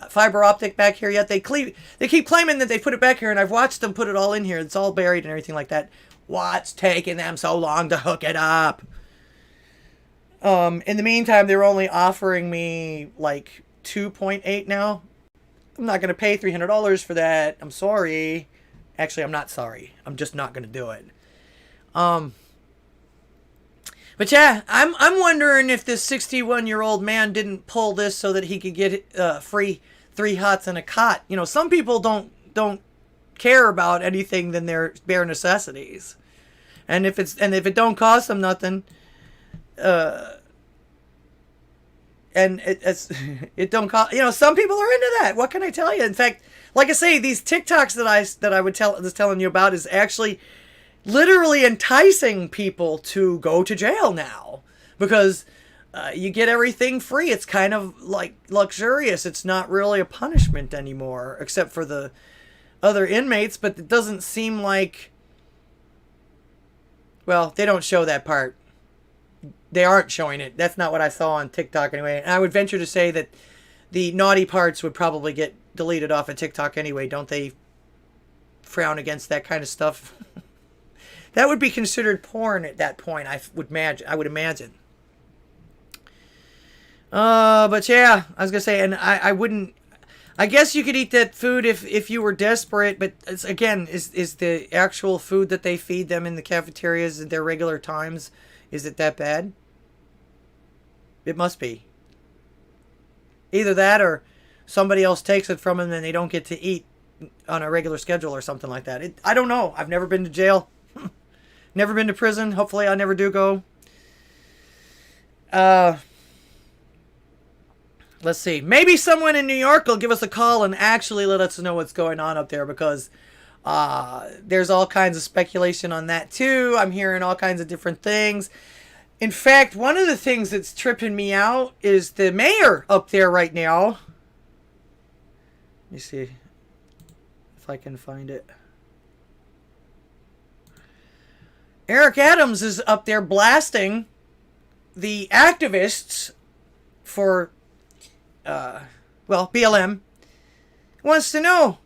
fiber optic back here yet. They keep claiming that they put it back here, and I've watched them put it all in here. It's all buried and everything like that. What's taking them so long to hook it up? In the meantime, they're only offering me like 2.8 now. I'm not going to pay $300 for that. I'm sorry. Actually, I'm not sorry. I'm just not going to do it. But yeah, I'm wondering if this 61-year-old man didn't pull this so that he could get free 3 hots and a cot. You know, some people don't care about anything than their bare necessities. And if it don't cost them nothing, and it don't cost, you know, some people are into that. What can I tell you? In fact, like I say, these TikToks that I was telling you about is actually literally enticing people to go to jail now, because you get everything free. It's kind of like luxurious. It's not really a punishment anymore, except for the other inmates. But it doesn't seem like, well, they don't show that part. They aren't showing it. That's not what I saw on TikTok anyway. And I would venture to say that the naughty parts would probably get deleted off of TikTok anyway. Don't they frown against that kind of stuff? That would be considered porn at that point, I would imagine. But yeah, I was going to say, and I wouldn't, I guess you could eat that food if you were desperate, but it's, again, is the actual food that they feed them in the cafeterias at their regular times, is it that bad? It must be. Either that or somebody else takes it from them and they don't get to eat on a regular schedule or something like that. I don't know. I've never been to jail. Never been to prison. Hopefully I never do go. Let's see. Maybe someone in New York will give us a call and actually let us know what's going on up there, because there's all kinds of speculation on that too. I'm hearing all kinds of different things. In fact, one of the things that's tripping me out is the mayor up there right now. Let me see if I can find it. Eric Adams is up there blasting the activists for, BLM. Wants to know,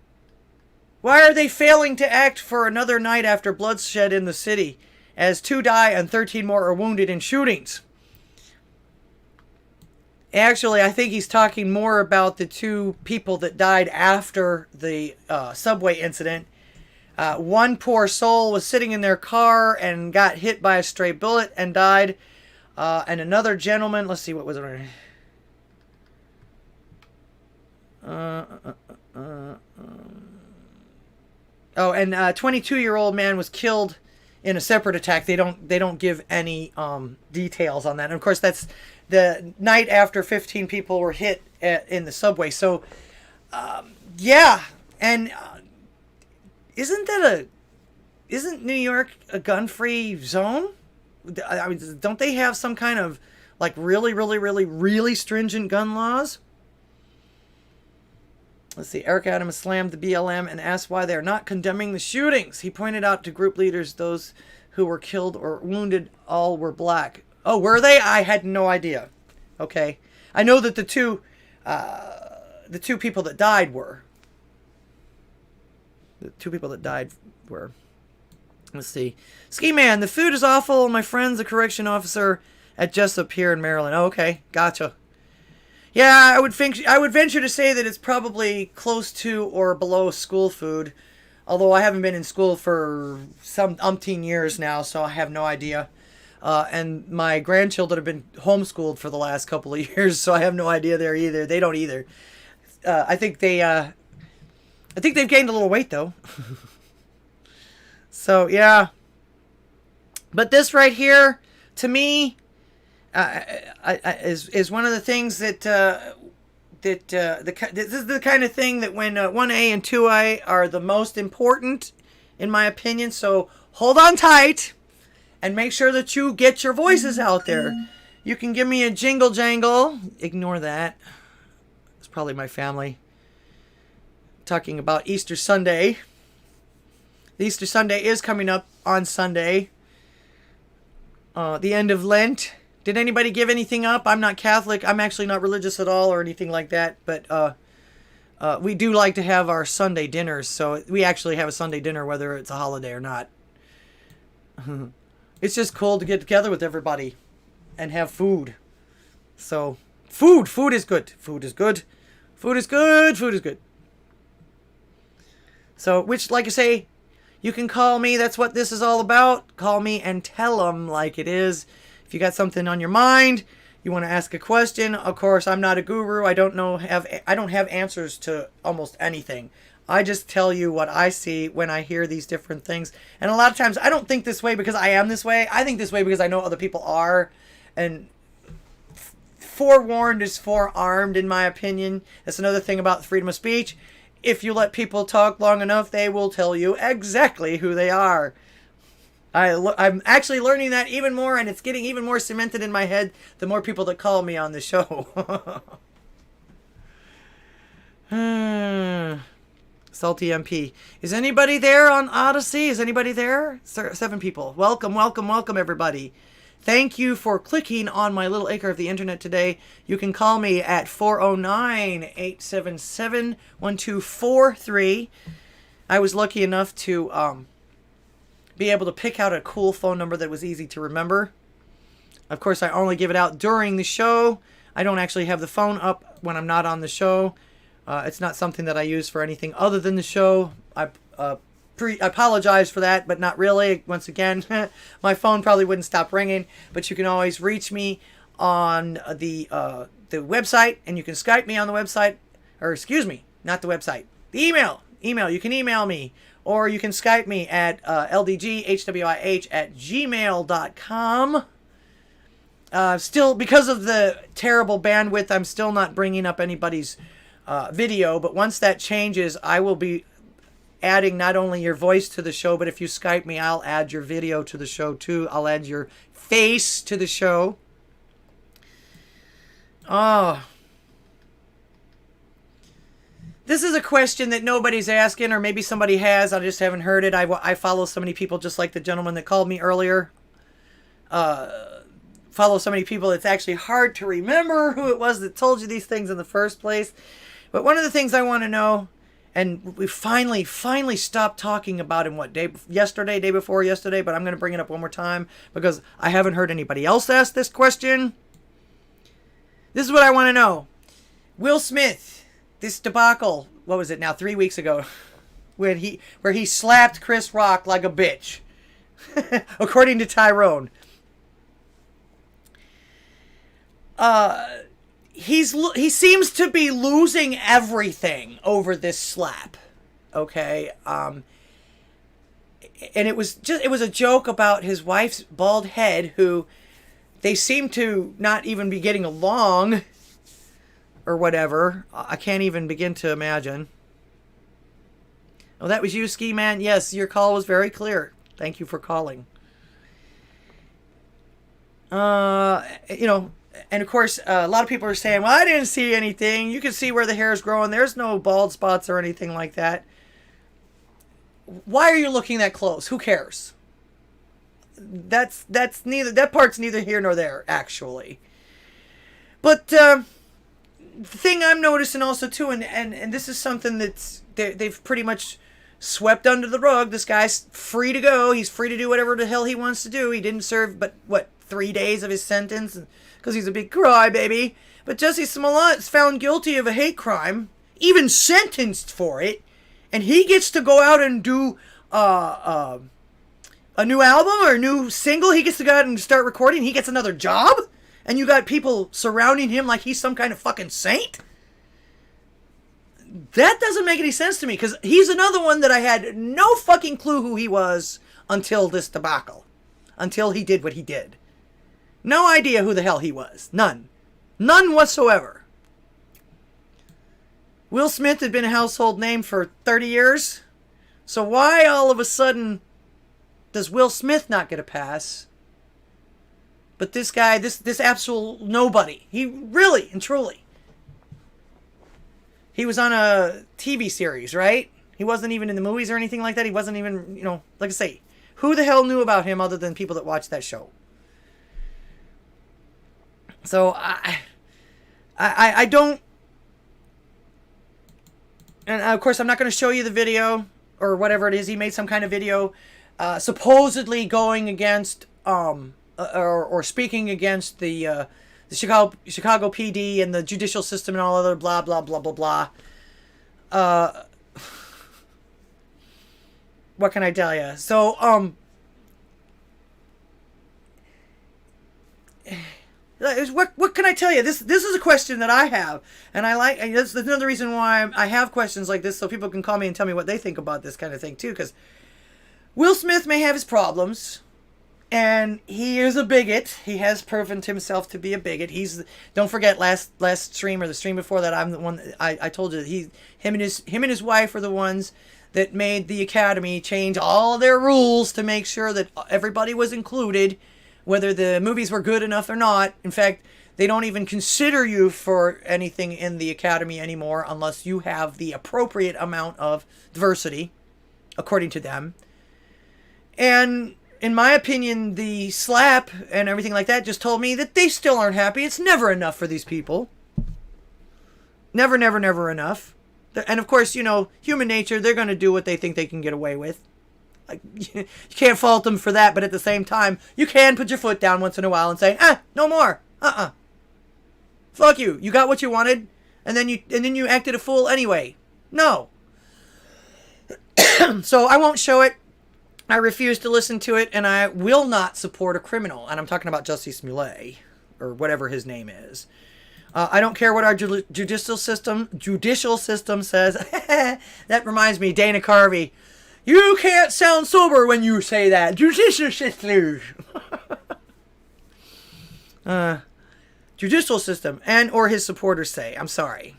why are they failing to act for another night after bloodshed in the city, as 2 die and 13 more are wounded in shootings? Actually, I think he's talking more about the 2 people that died after the subway incident. One poor soul was sitting in their car and got hit by a stray bullet and died. And another gentleman, let's see, what was it? Oh, and a 22-year-old man was killed in a separate attack. They don't give any details on that. And of course, that's the night after 15 people were hit in the subway. So, yeah, and isn't New York a gun-free zone? I mean, don't they have some kind of like really, really, really, really stringent gun laws? Let's see. Eric Adams slammed the BLM and asked why they're not condemning the shootings. He pointed out to group leaders those who were killed or wounded all were black. Oh, were they? I had no idea. Okay. I know that the two people that died were. The two people that died were. Let's see. Ski Man, the food is awful. My friend's a correction officer at Jessup here in Maryland. Oh, okay. Gotcha. Yeah, I would venture to say that it's probably close to or below school food. Although I haven't been in school for some umpteen years now, so I have no idea. And my grandchildren have been homeschooled for the last couple of years, so I have no idea there either. They don't either. I think they've gained a little weight though. So yeah. But this right here, to me, is one of the things that this is the kind of thing that when 1A and 2A are the most important, in my opinion. So hold on tight and make sure that you get your voices out there. You can give me a jingle jangle. Ignore that. It's probably my family talking about Easter Sunday. The Easter Sunday is coming up on Sunday. The end of Lent. Did anybody give anything up? I'm not Catholic. I'm actually not religious at all or anything like that. But we do like to have our Sunday dinners. So we actually have a Sunday dinner whether it's a holiday or not. It's just cool to get together with everybody and have food. So food is good. Food is good. Food is good. Food is good. So, which, like I say, you can call me. That's what this is all about. Call me and tell them like it is. If you got something on your mind, you want to ask a question. Of course, I'm not a guru. I don't have answers to almost anything. I just tell you what I see when I hear these different things. And a lot of times I don't think this way because I am this way. I think this way because I know other people are. And forewarned is forearmed, in my opinion. That's another thing about freedom of speech. If you let people talk long enough, they will tell you exactly who they are. I'm actually learning that even more, and it's getting even more cemented in my head the more people that call me on the show. Salty MP. Is anybody there on Odysee? Is anybody there? 7 people. Welcome, welcome, welcome, everybody. Thank you for clicking on my little acre of the internet today. You can call me at 409-877-1243. I was lucky enough to be able to pick out a cool phone number that was easy to remember. Of course, I only give it out during the show. I don't actually have the phone up when I'm not on the show. It's not something that I use for anything other than the show. I apologize for that, but not really. Once again, my phone probably wouldn't stop ringing, but you can always reach me on the website, and you can Skype me on the website, or excuse me, not the website, the email. You can email me, or you can Skype me at ldghwih@gmail.com. Still, because of the terrible bandwidth, I'm still not bringing up anybody's video, but once that changes, I will be adding not only your voice to the show, but if you Skype me, I'll add your video to the show too. I'll add your face to the show. Oh. This is a question that nobody's asking, or maybe somebody has. I just haven't heard it. I follow so many people, just like the gentleman that called me earlier. Follow so many people, it's actually hard to remember who it was that told you these things in the first place. But one of the things I want to know, and we finally stopped talking about him, day before yesterday, but I'm going to bring it up one more time because I haven't heard anybody else ask this question. This is what I want to know. Will Smith, this debacle, what was it now, 3 weeks ago? where he slapped Chris Rock like a bitch, according to Tyrone. He seems to be losing everything over this slap. Okay, and it was a joke about his wife's bald head, who they seem to not even be getting along, or whatever. I can't even begin to imagine. Oh, that was you, Ski Man? Yes, your call was very clear. Thank you for calling. You know, and of course, a lot of people are saying, well, I didn't see anything. You can see where the hair is growing. There's no bald spots or anything like that. Why are you looking that close? Who cares? That part's neither here nor there, actually. But the thing I'm noticing also too, and this is something that's they've pretty much swept under the rug. This guy's free to go. He's free to do whatever the hell he wants to do. He didn't serve but 3 days of his sentence because he's a big crybaby. But Jussie Smollett's found guilty of a hate crime, even sentenced for it, and he gets to go out and do a new album or a new single. He gets to go out and start recording. He gets another job. And you got people surrounding him like he's some kind of fucking saint? That doesn't make any sense to me, because he's another one that I had no fucking clue who he was until this debacle. Until he did what he did. No idea who the hell he was. None. None whatsoever. Will Smith had been a household name for 30 years. So why all of a sudden does Will Smith not get a pass? But this guy, this absolute nobody, he really and truly, he was on a TV series, right? He wasn't even in the movies or anything like that. He wasn't even, you know, like I say, who the hell knew about him other than people that watched that show? So I don't, and of course I'm not going to show you the video or whatever it is. He made some kind of video, supposedly going against, or speaking against the Chicago PD and the judicial system and all other blah blah blah blah blah. What can I tell you? So what can I tell you? This is a question that I have, and that's another reason why I have questions like this, so people can call me and tell me what they think about this kind of thing too. Because Will Smith may have his problems. And he is a bigot. He has proven himself to be a bigot. Don't forget last stream or the stream before that, I'm the one that I told you that him and his wife are the ones that made the Academy change all their rules to make sure that everybody was included, whether the movies were good enough or not. In fact, they don't even consider you for anything in the Academy anymore unless you have the appropriate amount of diversity, according to them. And in my opinion, the slap and everything like that just told me that they still aren't happy. It's never enough for these people. Never, never, never enough. And of course, you know, human nature, they're going to do what they think they can get away with. Like, you can't fault them for that, but at the same time, you can put your foot down once in a while and say, no more. Fuck you. You got what you wanted, and then you acted a fool anyway. No. So I won't show it. I refuse to listen to it, and I will not support a criminal. And I'm talking about Jussie Smollett, or whatever his name is. I don't care what our judicial system says. That reminds me, Dana Carvey. You can't sound sober when you say that. Judicial system. Judicial system, and or his supporters say. I'm sorry.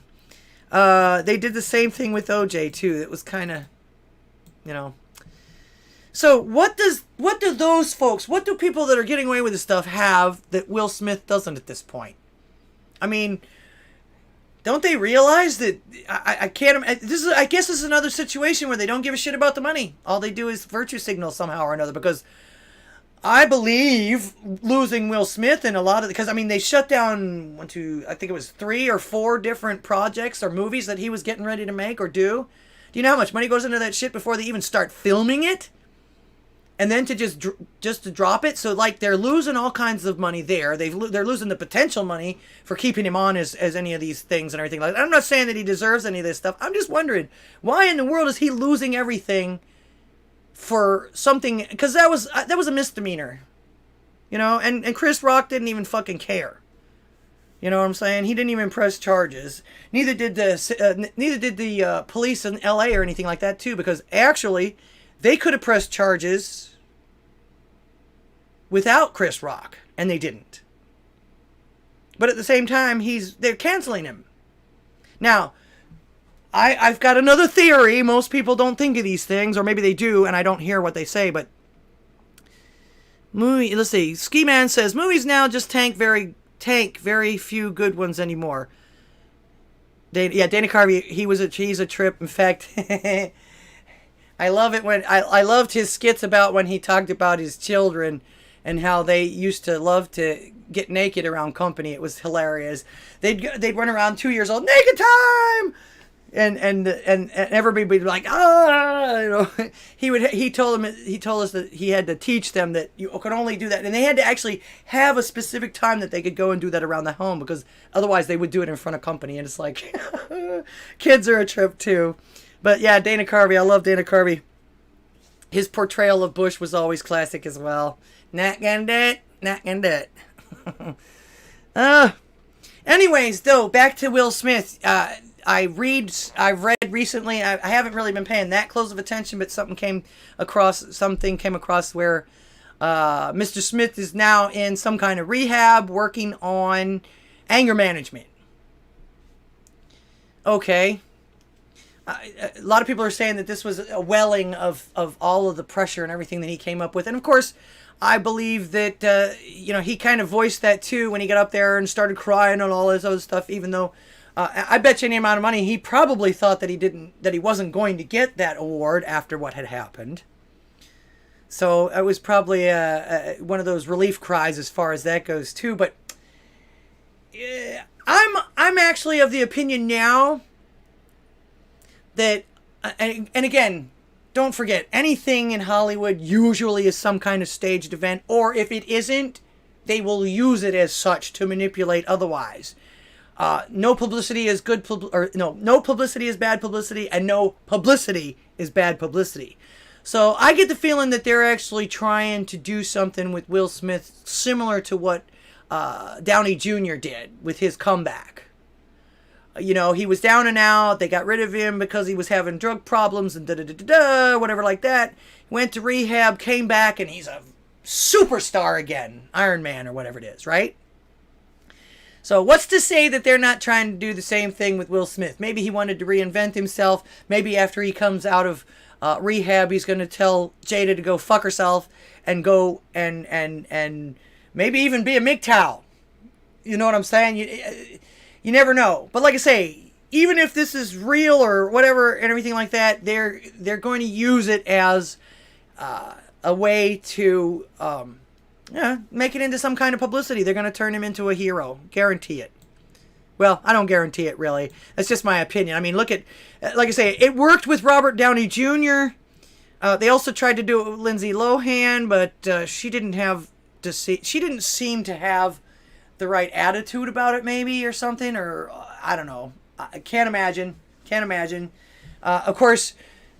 They did the same thing with OJ too. It was kind of, you know. So what do those folks, what do people that are getting away with this stuff have that Will Smith doesn't at this point? I mean, don't they realize that I can't? I guess this is another situation where they don't give a shit about the money. All they do is virtue signal somehow or another. Because I believe losing Will Smith in a lot of, because I mean they shut down I think it was 3 or 4 different projects or movies that he was getting ready to make or do. Do you know how much money goes into that shit before they even start filming it? and then to just to drop it. So like they're losing all kinds of money there. They're losing the potential money for keeping him on as any of these things and everything like that. I'm not saying that he deserves any of this stuff. I'm just wondering, why in the world is he losing everything for something? Because that was a misdemeanor, you know. And Chris Rock didn't even fucking care. You know what I'm saying? He didn't even press charges. Neither did the police in L.A. or anything like that too, because actually they could have pressed charges without Chris Rock, and they didn't. But at the same time, they're canceling him. Now, I've got another theory. Most people don't think of these things, or maybe they do, and I don't hear what they say. But let's see. Ski Man says movies now just tank very few good ones anymore. Dana Carvey, he's a trip. In fact, I love it when I loved his skits about when he talked about his children and how they used to love to get naked around company. It was hilarious. They'd run around 2 years old, naked time, and everybody would be like, ah, you know. He told us that he had to teach them that you could only do that, and they had to actually have a specific time that they could go and do that around the home, because otherwise they would do it in front of company. And it's like, kids are a trip too. But yeah, Dana Carvey, I love Dana Carvey. His portrayal of Bush was always classic as well. Not gonna do it, not gonna do it. Anyways, though, back to Will Smith. I've read recently, I haven't really been paying that close of attention, but something came across where Mr. Smith is now in some kind of rehab working on anger management. Okay. A lot of people are saying that this was a welling of all of the pressure and everything that he came up with. And of course, I believe that, he kind of voiced that too when he got up there and started crying and all this other stuff, even though I bet you any amount of money he probably thought that he wasn't going to get that award after what had happened. So it was probably one of those relief cries as far as that goes too. But I'm actually of the opinion now that, and again, don't forget, anything in Hollywood usually is some kind of staged event, or if it isn't, they will use it as such to manipulate otherwise. No publicity is good, no publicity is bad publicity, and no publicity is bad publicity. So I get the feeling that they're actually trying to do something with Will Smith similar to what Downey Jr. did with his comeback. You know, he was down and out. They got rid of him because he was having drug problems and whatever like that. Went to rehab, came back, and he's a superstar again. Iron Man or whatever it is, right? So what's to say that they're not trying to do the same thing with Will Smith? Maybe he wanted to reinvent himself. Maybe after he comes out of rehab, he's going to tell Jada to go fuck herself and go and maybe even be a MGTOW. You know what I'm saying? You never know. But like I say, even if this is real or whatever and everything like that, they're going to use it as a way to make it into some kind of publicity. They're going to turn him into a hero. Guarantee it. Well, I don't guarantee it, really. That's just my opinion. I mean, look at, like I say, it worked with Robert Downey Jr. They also tried to do it with Lindsay Lohan, but she didn't seem to have the right attitude about it, maybe, or something, or I don't know. I can't imagine. Of course,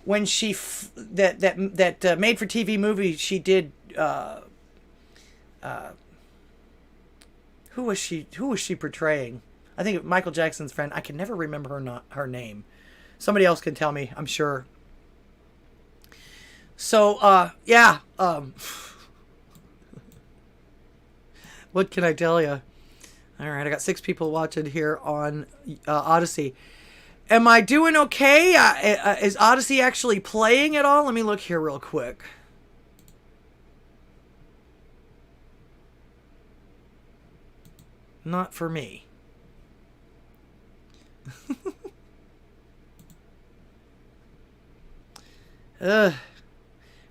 when she that made-for-TV movie she did, who was she portraying? I think Michael Jackson's friend. I can never remember her name. Somebody else can tell me, I'm sure. So, yeah. What can I tell you? All right, I got 6 people watching here on Odysee. Am I doing okay? Is Odysee actually playing at all? Let me look here real quick. Not for me.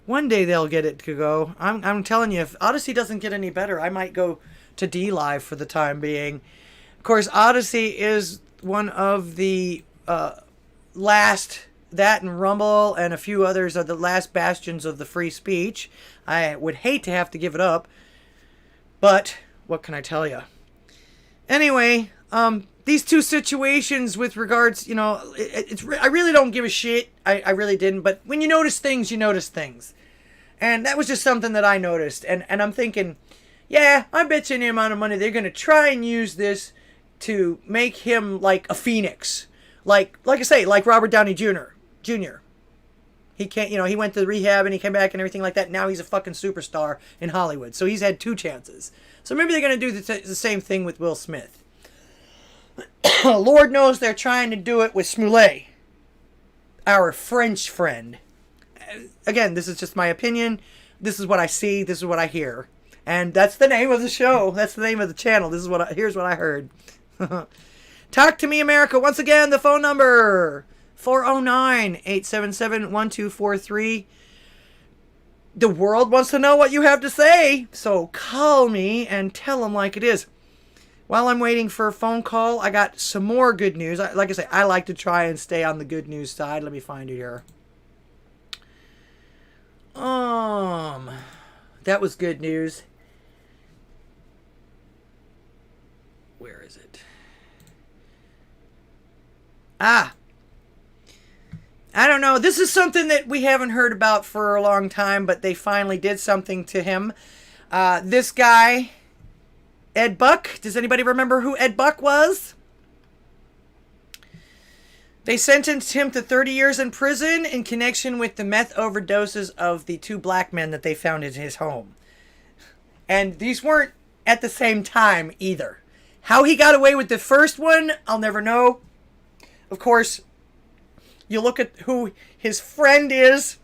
One day they'll get it to go. I'm telling you, if Odysee doesn't get any better, I might go to D-Live for the time being. Of course, Odysee is one of the last that and Rumble and a few others are the last bastions of the free speech. I would hate to have to give it up, but what can I tell you? Anyway, these two situations with regards, you know, I really don't give a shit. I really didn't. But when you notice things, you notice things. And that was just something that I noticed. And I'm thinking, yeah, I bet you any amount of money they're going to try and use this to make him like a phoenix. Like I say, like Robert Downey Jr. He can't, you know, he went to rehab and he came back and everything like that. Now he's a fucking superstar in Hollywood. So he's had 2 chances. So maybe they're going to do the same thing with Will Smith. Lord knows they're trying to do it with Smollett, our French friend. Again, this is just my opinion. This is what I see. This is what I hear. And that's the name of the show. That's the name of the channel. This is here's what I heard. Talk to me, America. Once again, the phone number 409-877-1243. The world wants to know what you have to say. So call me and tell them like it is. While I'm waiting for a phone call, I got some more good news. Like I say, I like to try and stay on the good news side. Let me find it here. That was good news. Where is it? I don't know. This is something that we haven't heard about for a long time, but they finally did something to him. This guy, Ed Buck. Does anybody remember who Ed Buck was? They sentenced him to 30 years in prison in connection with the meth overdoses of the 2 black men that they found in his home. And these weren't at the same time either. How he got away with the first one, I'll never know. Of course, you look at who his friend is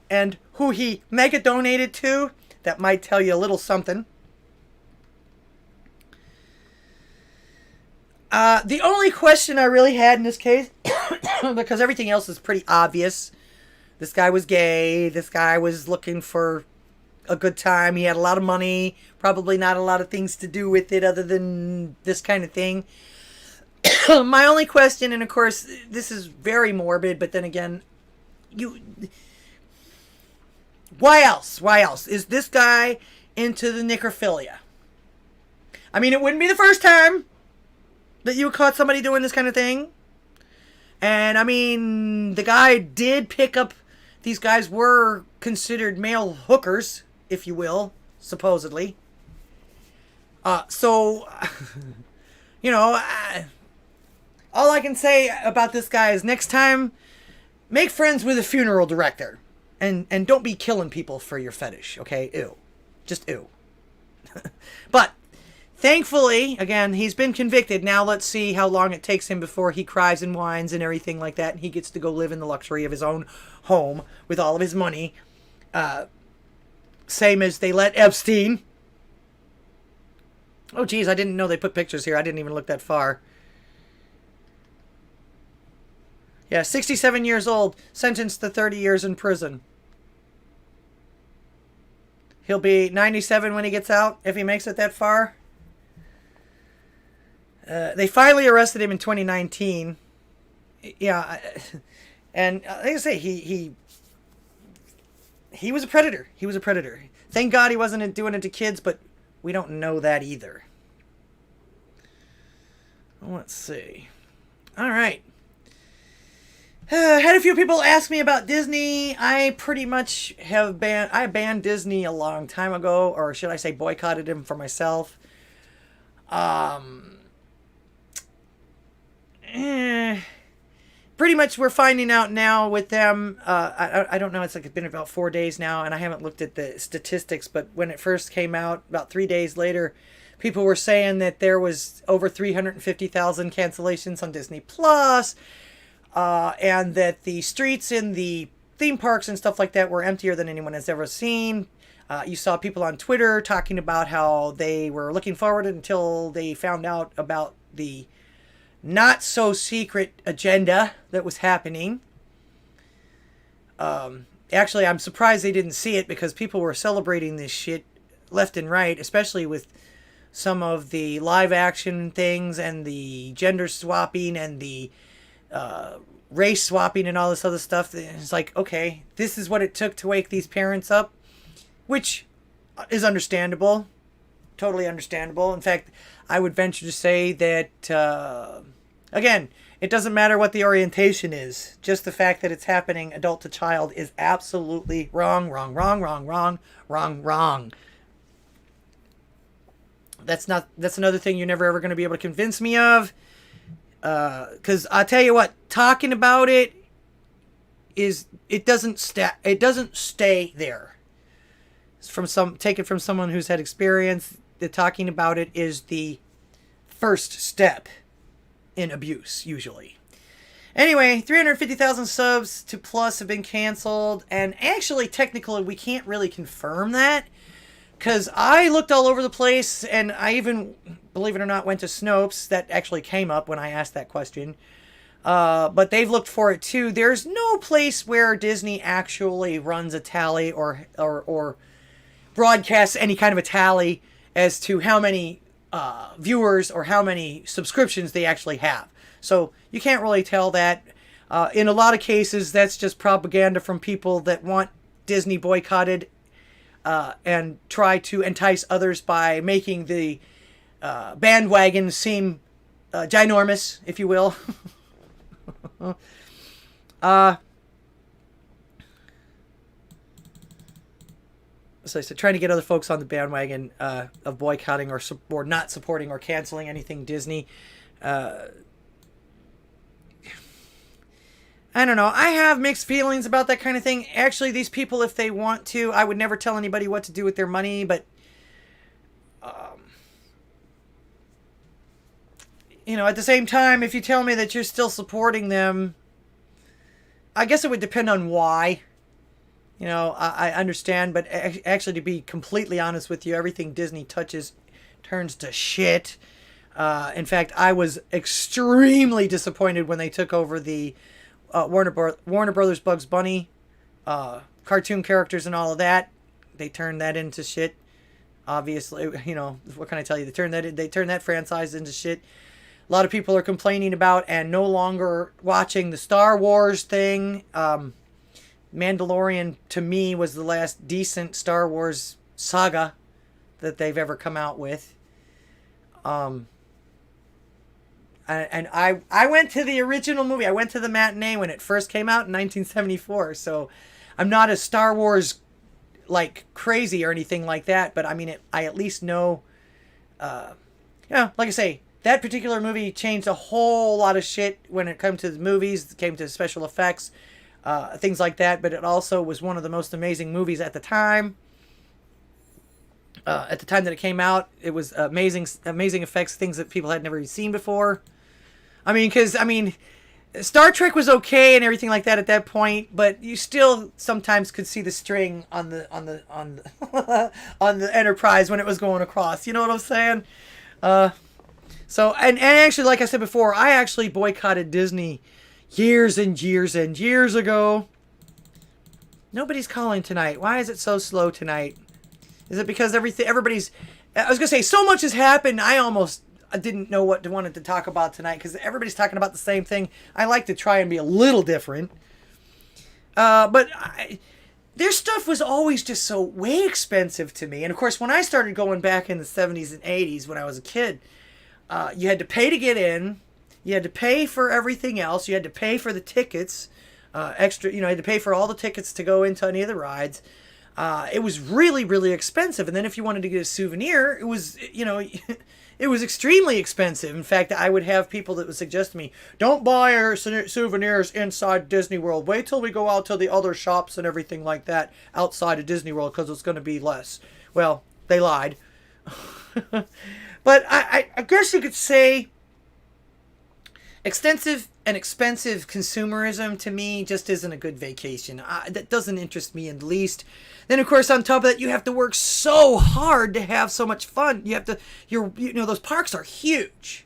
and who he mega donated to. That might tell you a little something. The only question I really had in this case, because everything else is pretty obvious. This guy was gay. This guy was looking for a good time. He had a lot of money. Probably not a lot of things to do with it other than this kind of thing. My only question, and of course, this is very morbid, but then again, why else? Why else? Is this guy into the necrophilia? I mean, it wouldn't be the first time that you caught somebody doing this kind of thing. And, I mean, the guy did pick up... These guys were considered male hookers, if you will, supposedly. So, you know... all I can say about this guy is next time, make friends with a funeral director. And don't be killing people for your fetish, okay? Ew. Just ew. But... thankfully, again, he's been convicted. Now let's see how long it takes him before he cries and whines and everything like that. And he gets to go live in the luxury of his own home with all of his money. Same as they let Epstein. Oh, geez, I didn't know they put pictures here. I didn't even look that far. Yeah, 67 years old, sentenced to 30 years in prison. He'll be 97 when he gets out, if he makes it that far. They finally arrested him in 2019. Yeah, and like I say, he was a predator. He was a predator. Thank God he wasn't doing it to kids, but we don't know that either. Let's see. All right. Had a few people ask me about Disney. I pretty much have banned Disney a long time ago, or should I say boycotted him for myself. Pretty much we're finding out now with them. I don't know. It's been about 4 days now, and I haven't looked at the statistics, but when it first came out, about 3 days later, people were saying that there was over 350,000 cancellations on Disney Plus, and that the streets in the theme parks and stuff like that were emptier than anyone has ever seen. You saw people on Twitter talking about how they were looking forward until they found out about the not so secret agenda that was happening. Actually, I'm surprised they didn't see it, because people were celebrating this shit left and right, especially with some of the live action things and the gender swapping and the race swapping and all this other stuff. It's like, okay, this is what it took to wake these parents up, which is understandable, totally understandable. In fact, I would venture to say that, again, it doesn't matter what the orientation is. Just the fact that it's happening adult to child is absolutely wrong, wrong, wrong, wrong, wrong, wrong, wrong. That's another thing you're never ever going to be able to convince me of. Because I'll tell you what, talking about it doesn't stay there. It's taken from someone who's had experience. The talking about it is the first step in abuse, usually. Anyway, 350,000 subs to Plus have been canceled, and actually, technically, we can't really confirm that, because I looked all over the place, and I even, believe it or not, went to Snopes. That actually came up when I asked that question. But they've looked for it too. There's no place where Disney actually runs a tally or broadcasts any kind of a tally as to how many viewers or how many subscriptions they actually have. So you can't really tell that. In a lot of cases, that's just propaganda from people that want Disney boycotted and try to entice others by making the bandwagon seem ginormous, if you will. So trying to get other folks on the bandwagon of boycotting or not supporting or canceling anything Disney. I don't know. I have mixed feelings about that kind of thing. Actually, these people, if they want to, I would never tell anybody what to do with their money, but at the same time, if you tell me that you're still supporting them, I guess it would depend on why. I understand, but actually, to be completely honest with you, everything Disney touches turns to shit. In fact, I was extremely disappointed when they took over the Warner Brothers Bugs Bunny cartoon characters and all of that. They turned that into shit. Obviously, what can I tell you? They turned that franchise into shit. A lot of people are complaining about and no longer watching the Star Wars thing. Mandalorian, to me, was the last decent Star Wars saga that they've ever come out with. And I went to the original movie. I went to the matinee when it first came out in 1974. So I'm not a Star Wars like crazy or anything like that. But I mean, I at least know, like I say, that particular movie changed a whole lot of shit when it came to the movies, it came to special effects, things like that. But it also was one of the most amazing movies at the time. At the time that it came out, it was amazing effects, things that people had never seen before. Star Trek was okay and everything like that at that point, but you still sometimes could see the string on the on the Enterprise when it was going across. You know what I'm saying? So actually, like I said before, I actually boycotted Disney years and years and years ago. Nobody's calling tonight. Why is it so slow tonight? Is it because everybody's... I was going to say, so much has happened, I didn't know what wanted to talk about tonight, because everybody's talking about the same thing. I like to try and be a little different. But their stuff was always just so way expensive to me. And of course, when I started going back in the 70s and 80s, when I was a kid, you had to pay to get in. You had to pay for everything else. You had to pay for the tickets. Extra, you had to pay for all the tickets to go into any of the rides. It was really, really expensive. And then if you wanted to get a souvenir, it was, it was extremely expensive. In fact, I would have people that would suggest to me, don't buy our souvenirs inside Disney World. Wait till we go out to the other shops and everything like that outside of Disney World, because it's going to be less. Well, they lied. But I guess you could say extensive and expensive consumerism to me just isn't a good vacation. That doesn't interest me in the least. Then, of course, on top of that, you have to work so hard to have so much fun. You have to, those parks are huge.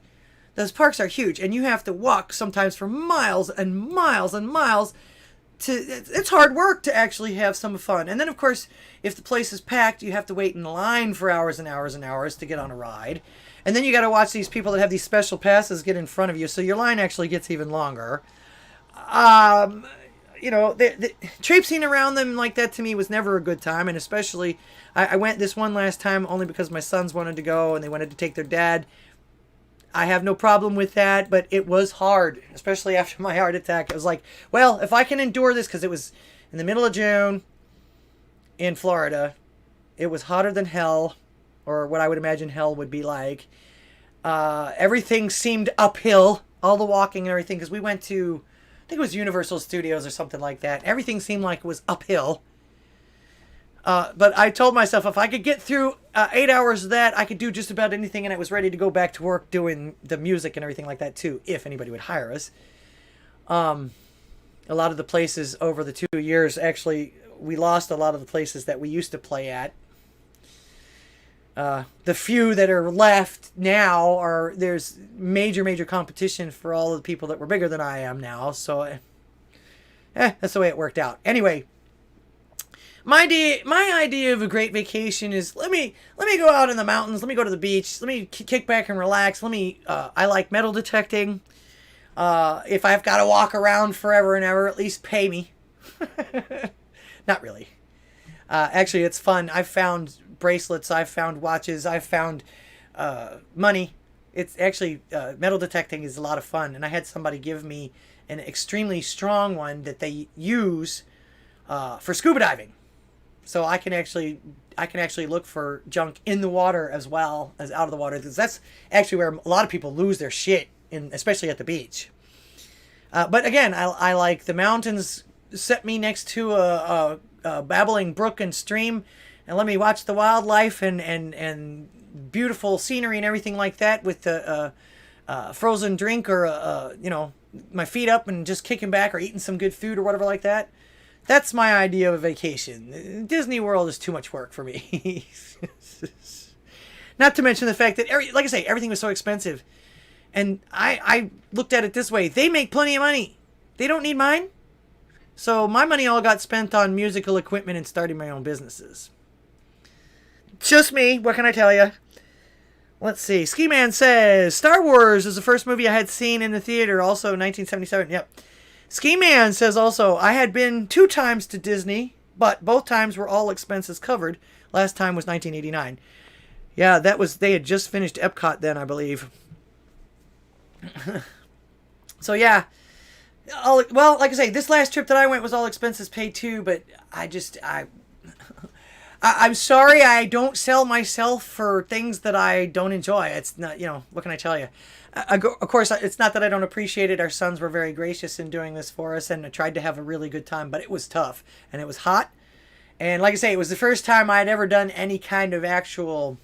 Those parks are huge, and you have to walk sometimes for miles and miles and miles. It's hard work to actually have some fun. And then, of course, if the place is packed, you have to wait in line for hours and hours and hours to get on a ride. And then you got to watch these people that have these special passes get in front of you, so your line actually gets even longer. you know, the traipsing around them like that to me was never a good time. And especially, I went this one last time only because my sons wanted to go and they wanted to take their dad. I have no problem with that, but it was hard, especially after my heart attack. It was like, well, if I can endure this, because it was in the middle of June in Florida. It was hotter than hell, or what I would imagine hell would be like. Everything seemed uphill, all the walking and everything, because we went to, I think it was Universal Studios or something like that. Everything seemed like it was uphill. But I told myself if I could get through 8 hours of that, I could do just about anything, and I was ready to go back to work doing the music and everything like that too, if anybody would hire us. A lot of the places over the 2 years, actually, we lost a lot of the places that we used to play at. The few that are left now are, there's major competition for all of the people that were bigger than I am now. So, that's the way it worked out. Anyway, my idea of a great vacation is let me go out in the mountains. Let me go to the beach. Let me kick back and relax. I like metal detecting. If I've got to walk around forever and ever, at least pay me. Not really. Actually, it's fun. I've found bracelets. I've found watches. I've found money. It's actually, metal detecting is a lot of fun. And I had somebody give me an extremely strong one that they use for scuba diving. So I can actually look for junk in the water as well as out of the water. Because that's actually where a lot of people lose their shit, especially at the beach. But again, I like the mountains. Set me next to a babbling brook and stream, and let me watch the wildlife and beautiful scenery and everything like that with the frozen drink or my feet up and just kicking back or eating some good food or whatever like that. That's my idea of a vacation. Disney World is too much work for me. Not to mention the fact that, like I say, everything was so expensive. And I looked at it this way. They make plenty of money. They don't need mine. So my money all got spent on musical equipment and starting my own businesses. Just me. What can I tell you? Let's see. Ski Man says, Star Wars is the first movie I had seen in the theater. Also 1977. Yep. Ski Man says also, I had been 2 times to Disney, but both times were all expenses covered. Last time was 1989. Yeah, they had just finished Epcot then, I believe. So yeah. Well, like I say, this last trip that I went was all expenses paid too, but I'm sorry I don't sell myself for things that I don't enjoy. It's not, what can I tell you? Of course, it's not that I don't appreciate it. Our sons were very gracious in doing this for us, and I tried to have a really good time, but it was tough, and it was hot. And like I say, it was the first time I had ever done any kind of actual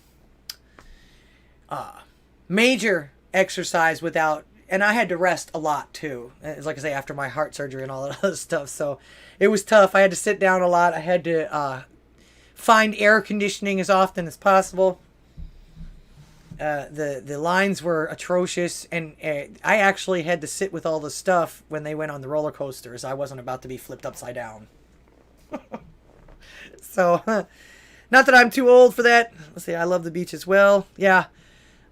major exercise without, and I had to rest a lot too. It's like I say, after my heart surgery and all that other stuff. So it was tough. I had to sit down a lot. I had to find air conditioning as often as possible. The lines were atrocious, and I actually had to sit with all the stuff when they went on the roller coasters. I wasn't about to be flipped upside down. So, not that I'm too old for that. Let's see, I love the beach as well. Yeah,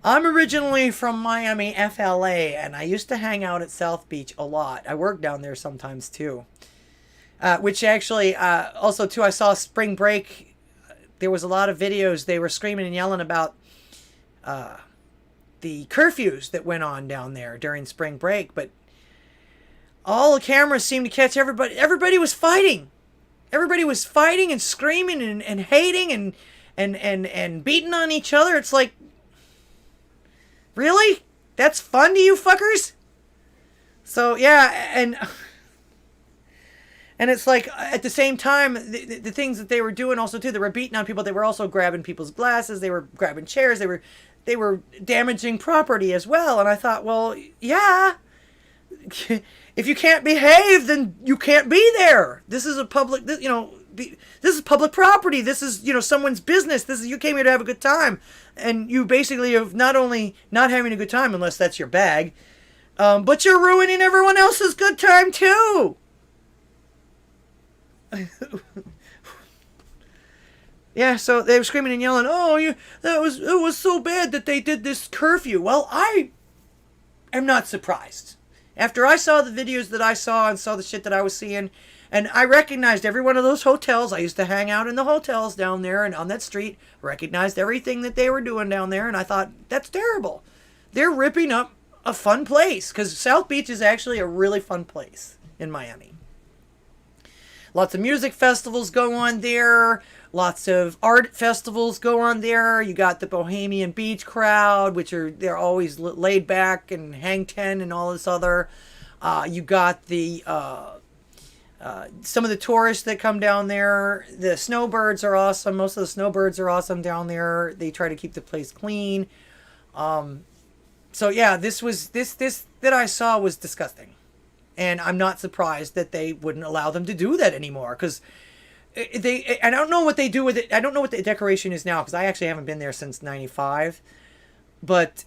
I'm originally from Miami, FLA, and I used to hang out at South Beach a lot. I worked down there sometimes too. Which actually, also too, I saw Spring Break. There was a lot of videos. They were screaming and yelling about the curfews that went on down there during Spring Break, but all the cameras seemed to catch everybody. Everybody was fighting. Everybody was fighting and screaming and hating and beating on each other. It's like, really? That's fun to you fuckers? So yeah, and it's like, at the same time, the things that they were doing also too, they were beating on people. They were also grabbing people's glasses. They were grabbing chairs. They were damaging property as well. And I thought, well, yeah, if you can't behave, then you can't be there. This is a public, this is public property. This is, someone's business. You came here to have a good time. And you basically have not only not having a good time, unless that's your bag, but you're ruining everyone else's good time too. Yeah, so they were screaming and yelling, it was so bad that they did this curfew. Well, I am not surprised. After I saw the videos that I saw and saw the shit that I was seeing, and I recognized every one of those hotels. I used to hang out in the hotels down there and on that street, recognized everything that they were doing down there, and I thought, that's terrible. They're ripping up a fun place, because South Beach is actually a really fun place in Miami. Lots of music festivals go on there. Lots of art festivals go on there. You got the Bohemian Beach crowd, they're always laid back and hang ten and all this other. You got the some of the tourists that come down there. The snowbirds are awesome. Most of the snowbirds are awesome down there. They try to keep the place clean. So yeah, this that I saw was disgusting. And I'm not surprised that they wouldn't allow them to do that anymore, because I don't know what they do with it. I don't know what the decoration is now, because I actually haven't been there since '95. But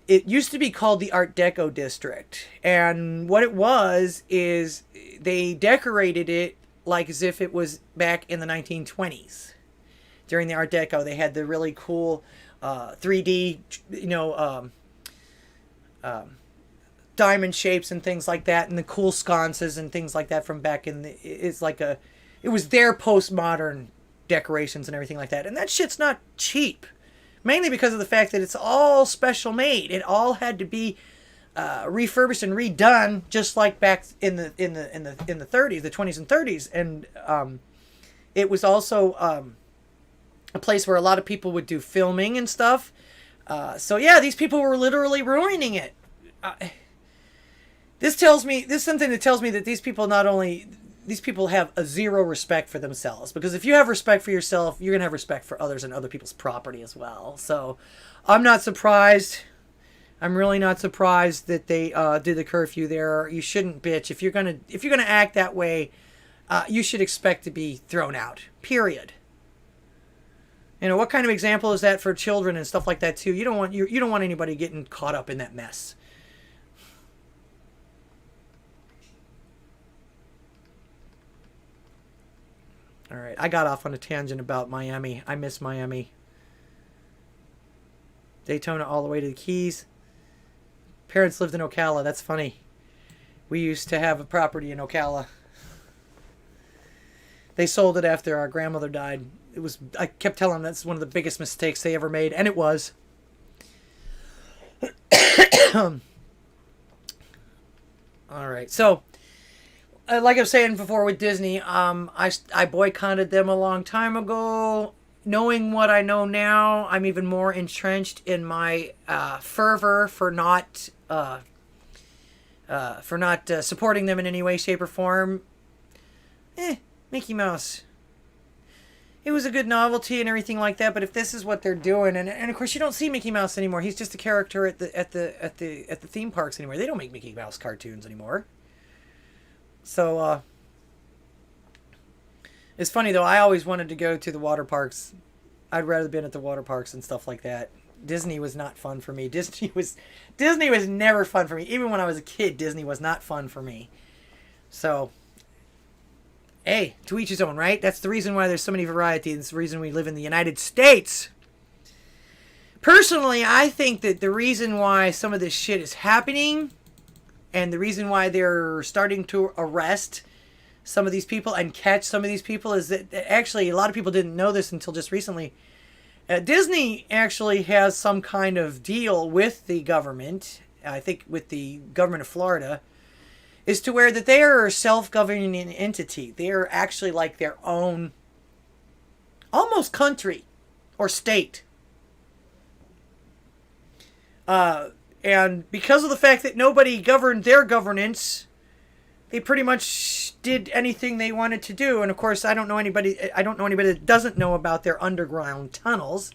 it used to be called the Art Deco District. And what it was is they decorated it like as if it was back in the 1920s. During the Art Deco, they had the really cool 3D, diamond shapes and things like that, and the cool sconces and things like that from back in the... It was their postmodern decorations and everything like that. And that shit's not cheap. Mainly because of the fact that it's all special made. It all had to be refurbished and redone, just like back in the 30s, the 20s and 30s. And it was also a place where a lot of people would do filming and stuff. So yeah, these people were literally ruining it. This is something that tells me that these people have a zero respect for themselves. Because if you have respect for yourself, you're going to have respect for others and other people's property as well. So I'm not surprised. I'm really not surprised that they did the curfew there. You shouldn't bitch. If you're gonna act that way, you should expect to be thrown out. Period. What kind of example is that for children and stuff like that too? You don't want anybody getting caught up in that mess. All right, I got off on a tangent about Miami. I miss Miami. Daytona all the way to the Keys. Parents lived in Ocala. That's funny. We used to have a property in Ocala. They sold it after our grandmother died. I kept telling them that's one of the biggest mistakes they ever made, and it was. All right, so... like I was saying before with Disney, I boycotted them a long time ago. Knowing what I know now, I'm even more entrenched in my fervor for not supporting them in any way, shape, or form. Mickey Mouse. It was a good novelty and everything like that, but if this is what they're doing, and of course you don't see Mickey Mouse anymore. He's just a character at the theme parks anymore. They don't make Mickey Mouse cartoons anymore. So, it's funny though, I always wanted to go to the water parks. I'd rather been at the water parks and stuff like that. Disney was not fun for me. Disney was never fun for me. Even when I was a kid, Disney was not fun for me. So, hey, to each his own, right? That's the reason why there's so many varieties. It's the reason we live in the United States. Personally, I think that the reason why some of this shit is happening, and the reason why they're starting to arrest some of these people and catch some of these people, is that actually a lot of people didn't know this until just recently. Disney actually has some kind of deal with the government, I think with the government of Florida, is to where that they are a self-governing entity. They are actually like their own almost country or state. And because of the fact that nobody governed their governance, they pretty much did anything they wanted to do. And of course, I don't know anybody that doesn't know about their underground tunnels.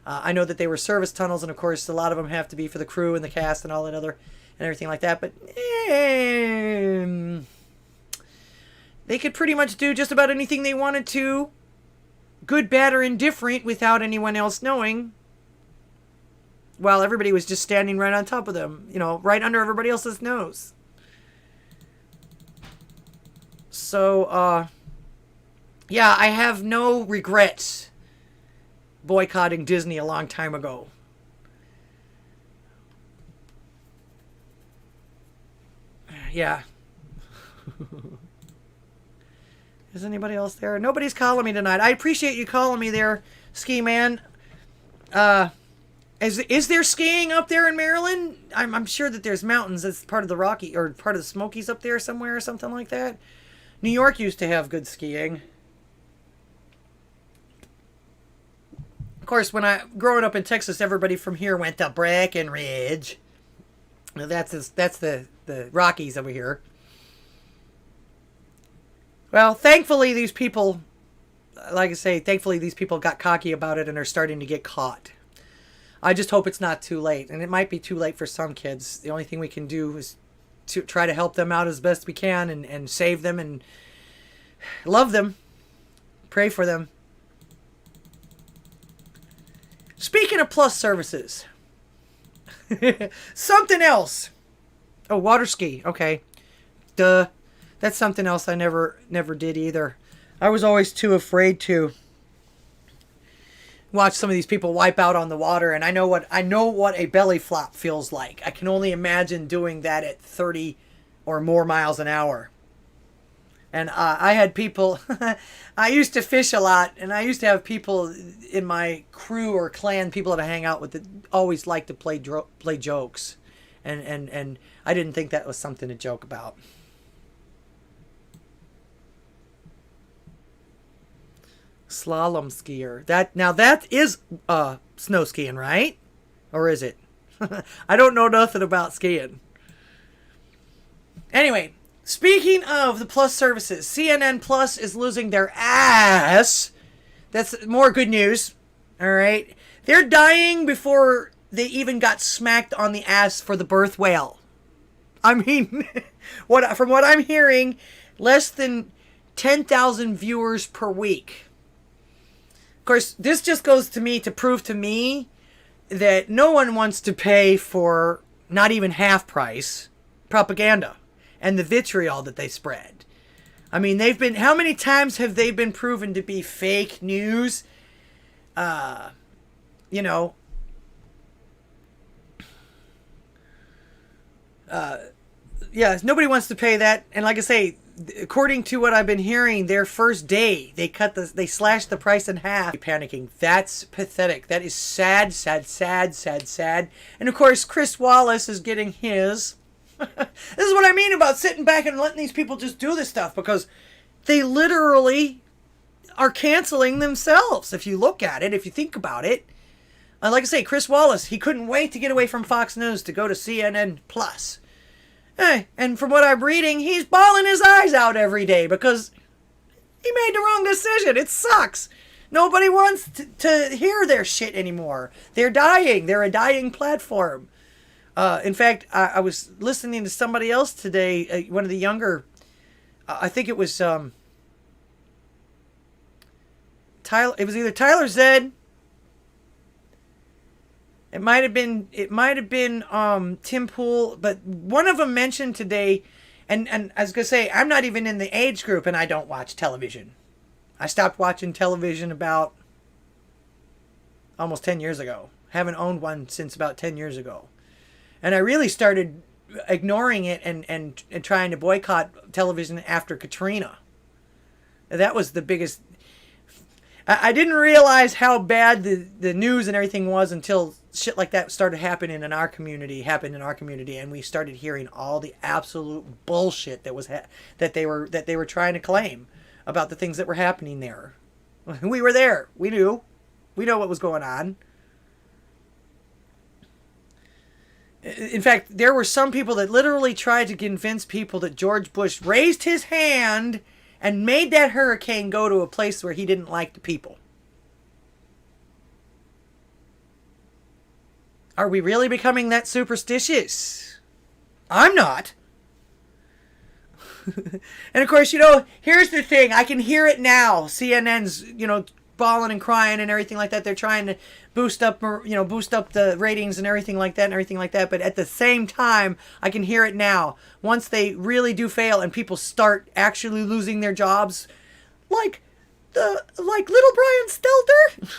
I know that they were service tunnels, and of course, a lot of them have to be for the crew and the cast and all that other and everything like that. But they could pretty much do just about anything they wanted to, good, bad, or indifferent, without anyone else knowing. While everybody was just standing right on top of them, right under everybody else's nose. So, yeah, I have no regrets boycotting Disney a long time ago. Yeah. Is anybody else there? Nobody's calling me tonight. I appreciate you calling me there, Ski Man. Is there skiing up there in Maryland? I'm sure that there's mountains. That's part of the Rocky or part of the Smokies up there somewhere or something like that. New York used to have good skiing. Of course, growing up in Texas, everybody from here went to Breckenridge. That's the Rockies over here. Well, thankfully these people, like I say, thankfully these people got cocky about it and are starting to get caught. I just hope it's not too late. And it might be too late for some kids. The only thing we can do is to try to help them out as best we can and save them and love them. Pray for them. Speaking of plus services. Something else. Oh, water ski. Okay. Duh. That's something else I never did either. I was always too afraid to watch some of these people wipe out on the water, and I know what a belly flop feels like. I can only imagine doing that at 30 or more miles an hour. And I had people, I used to fish a lot, and I used to have people in my crew or clan, people that I hang out with, that always like to play jokes. And I didn't think that was something to joke about. Slalom skier. That is snow skiing, right? Or is it? I don't know nothing about skiing. Anyway, speaking of the plus services, CNN Plus is losing their ass. That's more good news. All right. They're dying before they even got smacked on the ass for the birth whale. I mean, from what I'm hearing, less than 10,000 viewers per week. Of course, this just goes to prove to me that no one wants to pay for not even half price propaganda and the vitriol that they spread. I mean, how many times have they been proven to be fake news? Yeah, nobody wants to pay that. And like I say, according to what I've been hearing, their first day, they slashed the price in half. Panicking. That's pathetic. That is sad, sad, sad, sad, sad. And of course, Chris Wallace is getting his. This is what I mean about sitting back and letting these people just do this stuff, because they literally are canceling themselves. If you look at it, if you think about it. Like I say, Chris Wallace, he couldn't wait to get away from Fox News to go to CNN Plus. And from what I'm reading, he's bawling his eyes out every day because he made the wrong decision. It sucks. Nobody wants to hear their shit anymore. They're dying. They're a dying platform. In fact, I was listening to somebody else today, one of the younger, I think it was Tyler. It was either Tyler Zed. It might have been Tim Pool, but one of them mentioned today, and I was gonna say, I'm not even in the age group, and I don't watch television. I stopped watching television about almost 10 years ago. Haven't owned one since about 10 years ago, and I really started ignoring it and trying to boycott television after Katrina. That was the biggest. I didn't realize how bad the news and everything was until shit like that started happening in our community, and we started hearing all the absolute bullshit that they were trying to claim about the things that were happening there. We were there. We know what was going on. In fact, there were some people that literally tried to convince people that George Bush raised his hand and made that hurricane go to a place where he didn't like the people. Are we really becoming that superstitious? I'm not. And of course, here's the thing. I can hear it now. CNN's, bawling and crying and everything like that. They're trying to boost up the ratings and everything like that. But at the same time, I can hear it now. Once they really do fail and people start actually losing their jobs, like little Brian Stelter,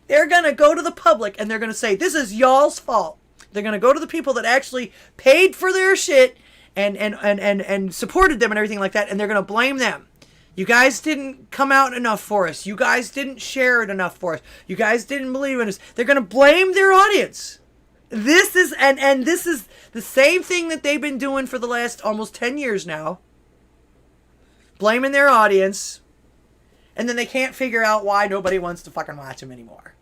they're going to go to the public and they're going to say, this is y'all's fault. They're going to go to the people that actually paid for their shit and supported them and everything like that, and they're going to blame them. You guys didn't come out enough for us. You guys didn't share it enough for us. You guys didn't believe in us. They're going to blame their audience. This is this is the same thing that they've been doing for the last almost 10 years now. Blaming their audience. And then they can't figure out why nobody wants to fucking watch them anymore.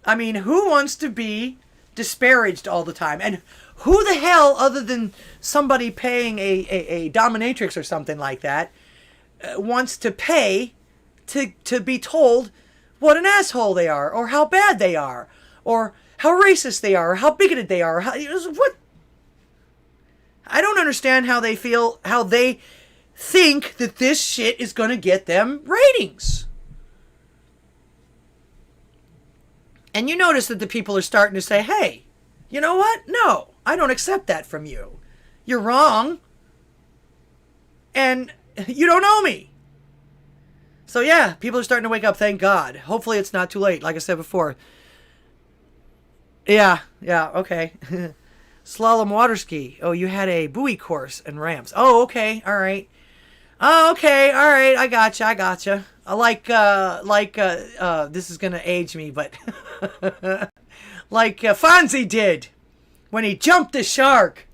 I mean, who wants to be disparaged all the time? And who the hell, other than somebody paying a dominatrix or something like that, wants to pay to be told what an asshole they are, or how bad they are, or how racist they are, or how bigoted they are? What? I don't understand how they feel, how they think that this shit is going to get them ratings. And you notice that the people are starting to say, hey, you know what? No, I don't accept that from you. You're wrong. And you don't know me. So yeah, people are starting to wake up, thank God. Hopefully it's not too late, like I said before. Yeah, okay. Slalom water ski. Oh, you had a buoy course and ramps. Oh, okay, all right. Oh, okay, all right, I gotcha. This is gonna age me, but like Fonzie did when he jumped the shark,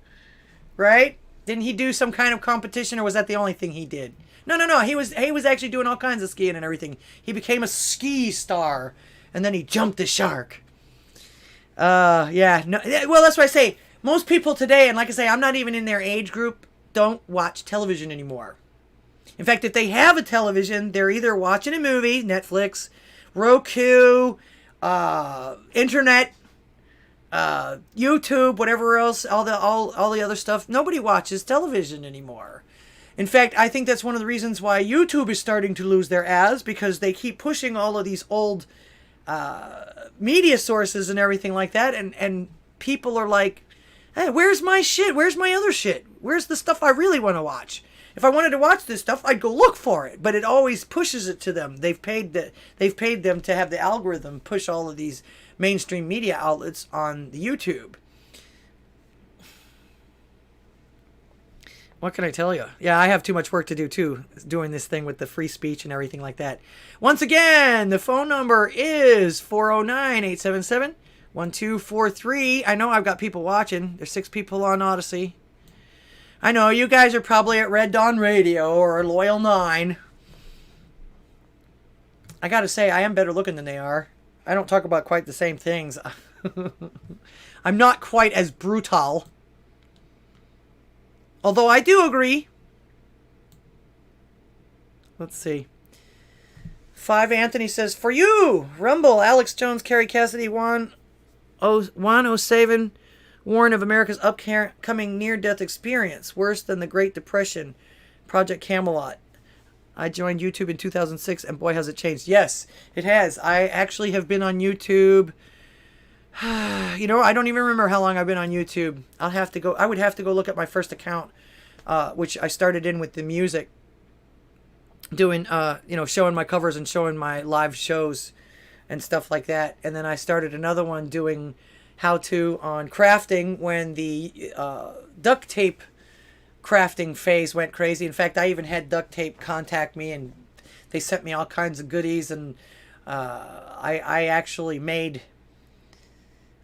right? Didn't he do some kind of competition, or was that the only thing he did? No. He was actually doing all kinds of skiing and everything. He became a ski star, and then he jumped the shark. Yeah. No. Well, that's what I say. Most people today, and like I say, I'm not even in their age group, don't watch television anymore. In fact, if they have a television, they're either watching a movie, Netflix, Roku, internet, YouTube, whatever else, all the other stuff. Nobody watches television anymore. In fact, I think that's one of the reasons why YouTube is starting to lose their ads, because they keep pushing all of these old media sources and everything like that, and people are like, hey, where's my shit? Where's my other shit? Where's the stuff I really want to watch? If I wanted to watch this stuff, I'd go look for it, but it always pushes it to them. They've paid them to have the algorithm push all of these mainstream media outlets on the YouTube. What can I tell you? Yeah, I have too much work to do too, doing this thing with the free speech and everything like that. Once again, the phone number is 409-877-1243. I know I've got people watching. There's 6 people on Odysee. I know you guys are probably at Red Dawn Radio or Loyal 9. I gotta say, I am better looking than they are. I don't talk about quite the same things. I'm not quite as brutal. Although I do agree. Let's see. 5 Anthony says, for you, Rumble, Alex Jones, Carrie Cassidy, Juan O'Savin, warn of America's upcoming near-death experience, worse than the Great Depression, Project Camelot. I joined YouTube in 2006, and boy, has it changed. Yes, it has. I actually have been on YouTube. You know, I don't even remember how long I've been on YouTube. I would have to go look at my first account, which I started in with the music, doing, showing my covers and showing my live shows and stuff like that. And then I started another one doing how-to on crafting when the duct tape crafting phase went crazy. In fact, I even had duct tape contact me, and they sent me all kinds of goodies, and I actually made,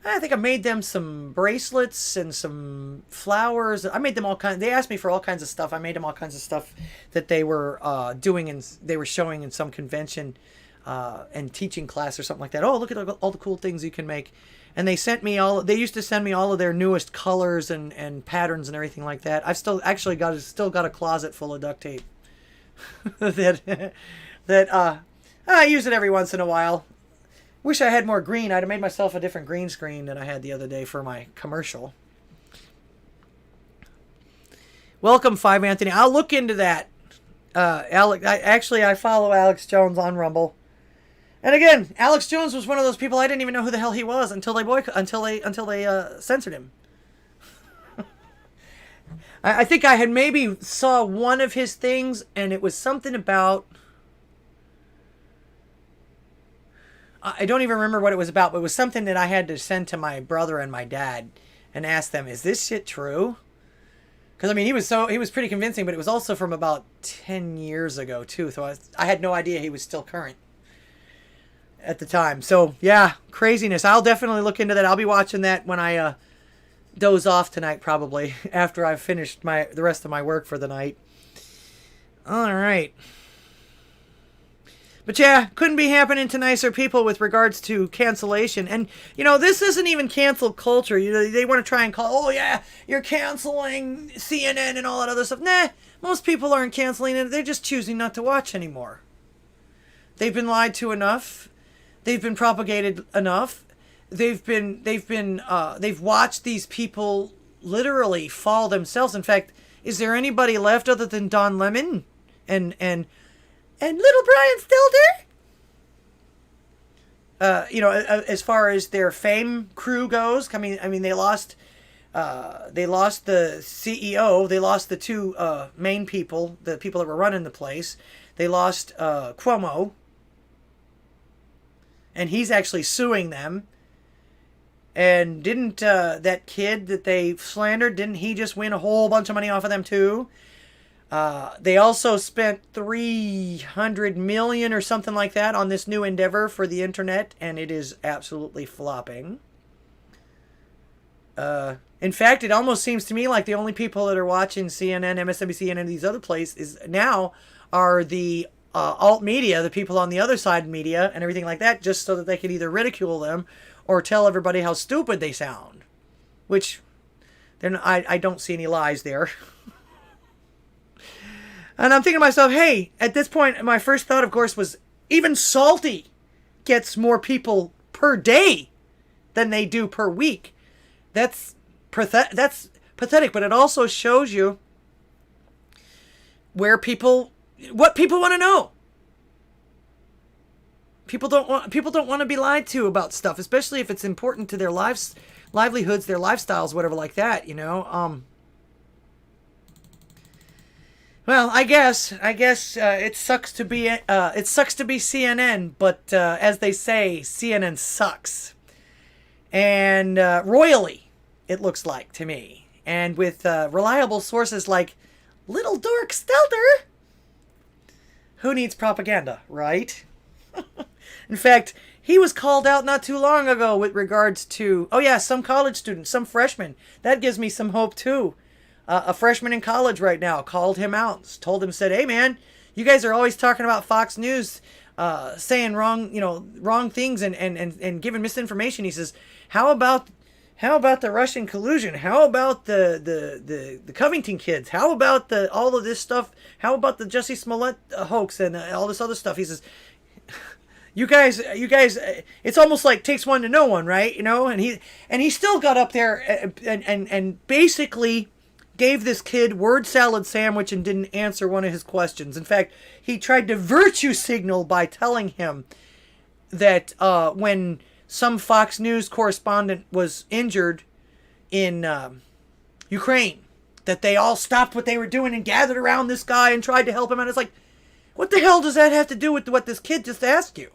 I think I made them some bracelets and some flowers. I made them all kinds. They asked me for all kinds of stuff. I made them all kinds of stuff that they were doing, and they were showing in some convention and teaching class or something like that. Oh, look at all the cool things you can make. And they sent me they used to send me all of their newest colors and patterns and everything like that. I've still got a closet full of duct tape that I use it every once in a while. Wish I had more green. I'd have made myself a different green screen than I had the other day for my commercial. Welcome, 5 Anthony. I'll look into that. I follow Alex Jones on Rumble. And again, Alex Jones was one of those people I didn't even know who the hell he was until they censored him. I think I had maybe saw one of his things, and it was something about, I don't even remember what it was about, but it was something that I had to send to my brother and my dad and ask them, is this shit true? Because, I mean, he was pretty convincing, but it was also from about 10 years ago, too. So I had no idea he was still current at the time. So, yeah, craziness. I'll definitely look into that. I'll be watching that when I doze off tonight, probably, after I've finished the rest of my work for the night. All right. But yeah, couldn't be happening to nicer people with regards to cancellation. And, you know, this isn't even cancel culture. You know, they want to try and call, oh yeah, you're canceling CNN and all that other stuff. Nah, most people aren't canceling it. They're just choosing not to watch anymore. They've been lied to enough. They've been propagated enough. They've watched these people literally fall themselves. In fact, is there anybody left other than Don Lemon and little Brian Stelter? You know, as far as their fame crew goes, I mean, they lost the CEO. They lost the two main people, the people that were running the place. They lost Cuomo, and he's actually suing them. And didn't that kid that they slandered, didn't he just win a whole bunch of money off of them too? They also spent $300 million or something like that on this new endeavor for the internet, and it is absolutely flopping. In fact, it almost seems to me like the only people that are watching CNN, MSNBC, and any of these other places now are the alt media, the people on the other side media, and everything like that, just so that they can either ridicule them or tell everybody how stupid they sound. Which, I don't see any lies there. And I'm thinking to myself, hey, at this point, my first thought, of course, was even Salty gets more people per day than they do per week. That's pathetic, but it also shows you what people want to know. People don't want to be lied to about stuff, especially if it's important to their livelihoods, their lifestyles, whatever like that, you know. Well, I guess it sucks to be CNN, but as they say, CNN sucks, and royally, it looks like to me, and with reliable sources like Little Dork Stelter. Who needs propaganda, right? In fact, he was called out not too long ago with regards to, oh yeah, some college students, some freshmen. That gives me some hope too. A freshman in college right now called him out, said, hey man, you guys are always talking about Fox News, saying wrong things and giving misinformation. He says, how about the Russian collusion? How about the Covington kids? How about all of this stuff? How about the Jussie Smollett hoax and all this other stuff? He says, you guys, it's almost like takes one to know one, right? You know, and he still got up there and basically gave this kid word salad sandwich and didn't answer one of his questions. In fact, he tried to virtue signal by telling him that when some Fox News correspondent was injured in Ukraine, that they all stopped what they were doing and gathered around this guy and tried to help him. And it's like, what the hell does that have to do with what this kid just asked you?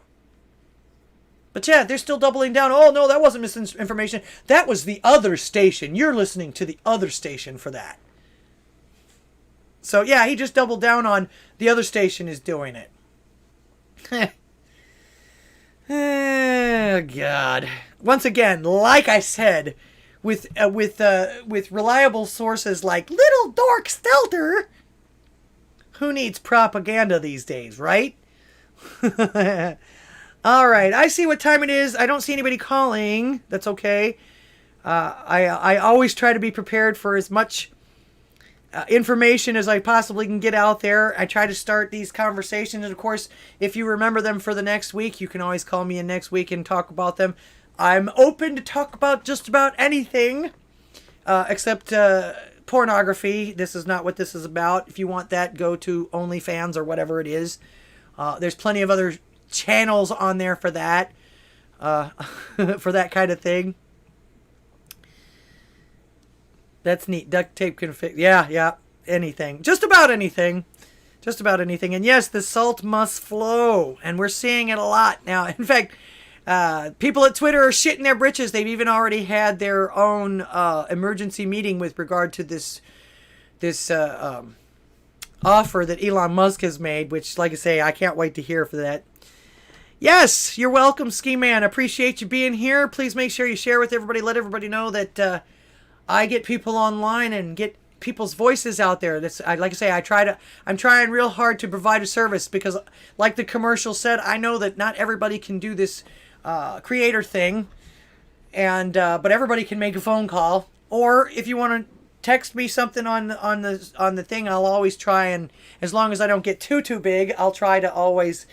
But yeah, they're still doubling down. Oh, no, that wasn't misinformation. That was the other station. You're listening to the other station for that. So yeah, he just doubled down on the other station is doing it. Oh, God. Once again, like I said, with reliable sources like Little Dork Stelter, who needs propaganda these days, right? All right, I see what time it is. I don't see anybody calling. That's okay. I always try to be prepared for as much information as I possibly can get out there. I try to start these conversations, and of course, if you remember them for the next week, you can always call me in next week and talk about them. I'm open to talk about just about anything, except pornography. This is not what this is about. If you want that, go to OnlyFans or whatever it is. There's plenty of other channels on there for that, for that kind of thing. That's neat. Duct tape can fix. Yeah. Anything. Just about anything. And yes, the salt must flow. And we're seeing it a lot now. In fact, People at Twitter are shitting their britches. They've even already had their own emergency meeting with regard to this offer that Elon Musk has made, which, like I say, I can't wait to hear for that. Yes, you're welcome, Ski Man. Appreciate you being here. Please make sure you share with everybody. Let everybody know that I get people online and get people's voices out there. Like I say, I'm trying real hard to provide a service because, like the commercial said, I know that not everybody can do this creator thing, and but everybody can make a phone call, or if you want to text me something on the thing, I'll always try, and as long as I don't get too big, I'll try to always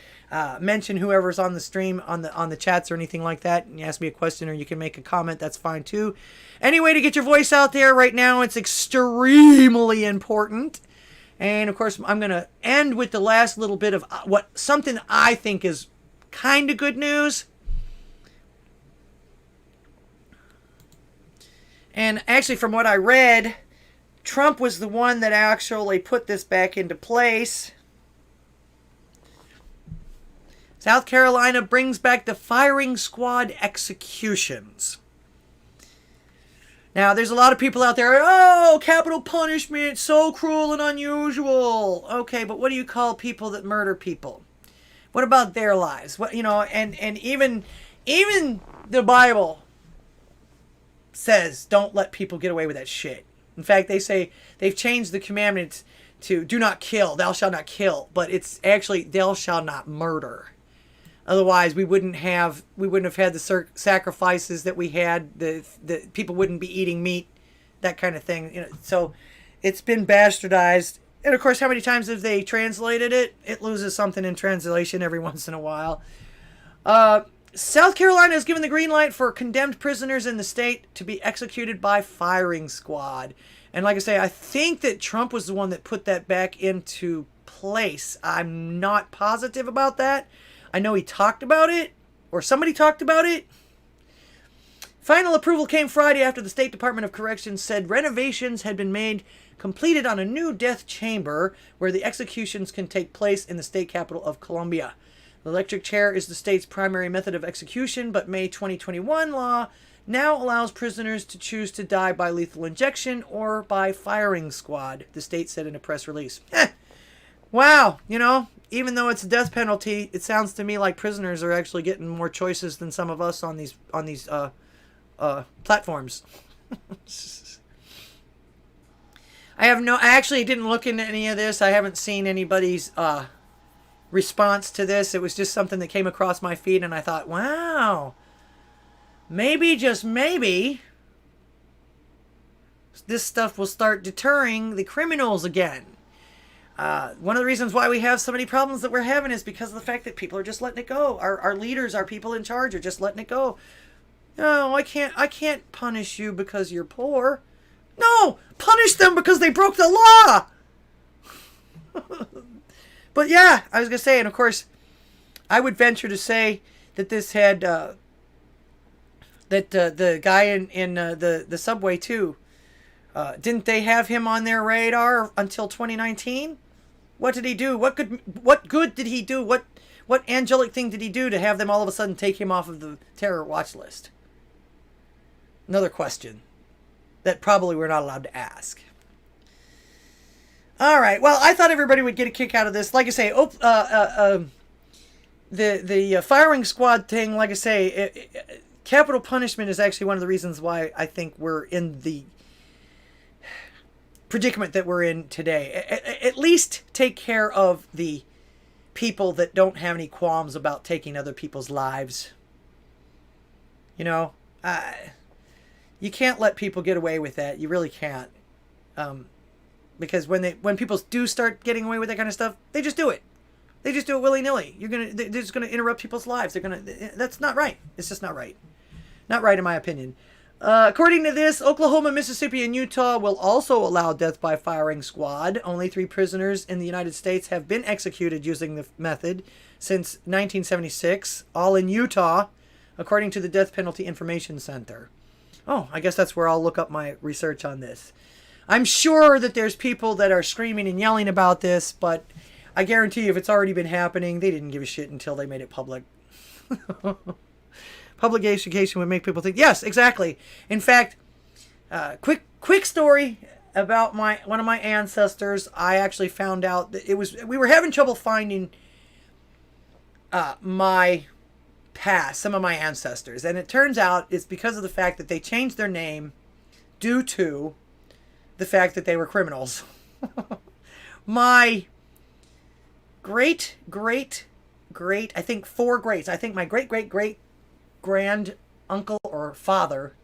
mention whoever's on the stream on the chats or anything like that. And you ask me a question or you can make a comment, that's fine too. Any way to get your voice out there right now, it's extremely important. And of course, I'm going to end with the last little bit of something I think is kind of good news. And actually, from what I read, Trump was the one that actually put this back into place. South Carolina brings back the firing squad executions. Now, there's a lot of people out there, oh, capital punishment, so cruel and unusual. Okay, but what do you call people that murder people? What about their lives? What, and even the Bible says don't let people get away with that shit. In fact, they say they've changed the commandments to do not kill, thou shalt not kill, but it's actually thou shalt not murder. Otherwise, we wouldn't have had the sacrifices that we had. The people wouldn't be eating meat, that kind of thing. So it's been bastardized. And of course, how many times have they translated it? It loses something in translation every once in a while. South Carolina has given the green light for condemned prisoners in the state to be executed by firing squad. And like I say, I think that Trump was the one that put that back into place. I'm not positive about that. I know he talked about it, or somebody talked about it. Final approval came Friday after the State Department of Corrections said renovations had been completed on a new death chamber where the executions can take place in the state capital of Columbia. The electric chair is the state's primary method of execution, but May 2021 law now allows prisoners to choose to die by lethal injection or by firing squad, the state said in a press release. Wow, even though it's a death penalty, it sounds to me like prisoners are actually getting more choices than some of us on these platforms. I actually didn't look into any of this. I haven't seen anybody's response to this. It was just something that came across my feed, and I thought, wow, maybe, just maybe, this stuff will start deterring the criminals again. One of the reasons why we have so many problems that we're having is because of the fact that people are just letting it go. Our leaders, our people in charge are just letting it go. No, I can't punish you because you're poor. No, punish them because they broke the law. But yeah, I was going to say, and of course, I would venture to say that this had, the guy in the subway too, didn't they have him on their radar until 2019? What did he do? What good did he do? What angelic thing did he do to have them all of a sudden take him off of the terror watch list? Another question that probably we're not allowed to ask. All right. Well, I thought everybody would get a kick out of this. Like I say, the firing squad thing. Like I say, capital punishment is actually one of the reasons why I think we're in the predicament that we're in today. At least take care of the people that don't have any qualms about taking other people's lives. You can't let people get away with that. You really can't. Because when people do start getting away with that kind of stuff, they just do it. They just do it willy-nilly. They're just gonna interrupt people's lives. That's not right. It's just not right. Not right in my opinion. According to this, Oklahoma, Mississippi, and Utah will also allow death by firing squad. Only 3 prisoners in the United States have been executed using the method since 1976, all in Utah, according to the Death Penalty Information Center. Oh, I guess that's where I'll look up my research on this. I'm sure that there's people that are screaming and yelling about this, but I guarantee you if it's already been happening, they didn't give a shit until they made it public. Public education would make people think. Yes, exactly. In fact, quick story about one of my ancestors. I actually found out that we were having trouble finding my past, some of my ancestors, and it turns out it's because of the fact that they changed their name due to the fact that they were criminals. My great, I think 4 greats. I think my great grand uncle or father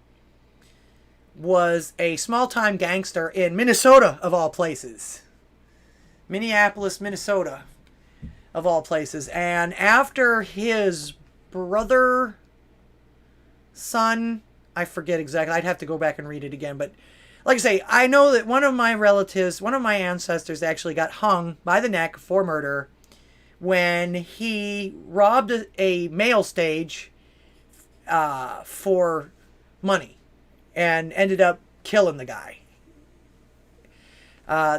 was a small-time gangster in Minnesota, of all places. Minneapolis, Minnesota, of all places. And after his brother, son, I forget exactly. I'd have to go back and read it again. But like I say, I know that one of my relatives, one of my ancestors actually got hung by the neck for murder when he robbed a mail stage for money and ended up killing the guy.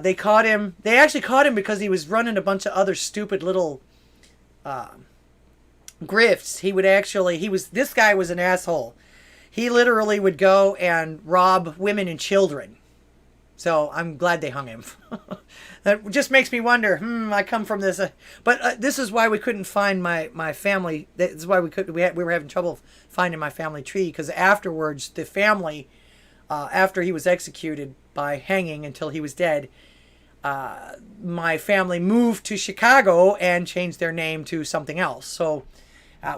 They caught him. They actually caught him because he was running a bunch of other stupid little grifts. This guy was an asshole. He literally would go and rob women and children. So I'm glad they hung him. That just makes me wonder, I come from this. But this is why we couldn't find my family. This is why we were having trouble finding my family tree. Because afterwards, the family, after he was executed by hanging until he was dead, my family moved to Chicago and changed their name to something else. So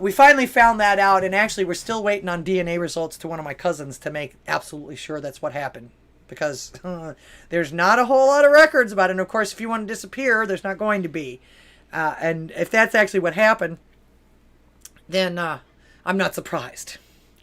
we finally found that out. And actually, we're still waiting on DNA results to one of my cousins to make absolutely sure that's what happened. Because there's not a whole lot of records about it. And of course, if you want to disappear, there's not going to be. And if that's actually what happened, then I'm not surprised.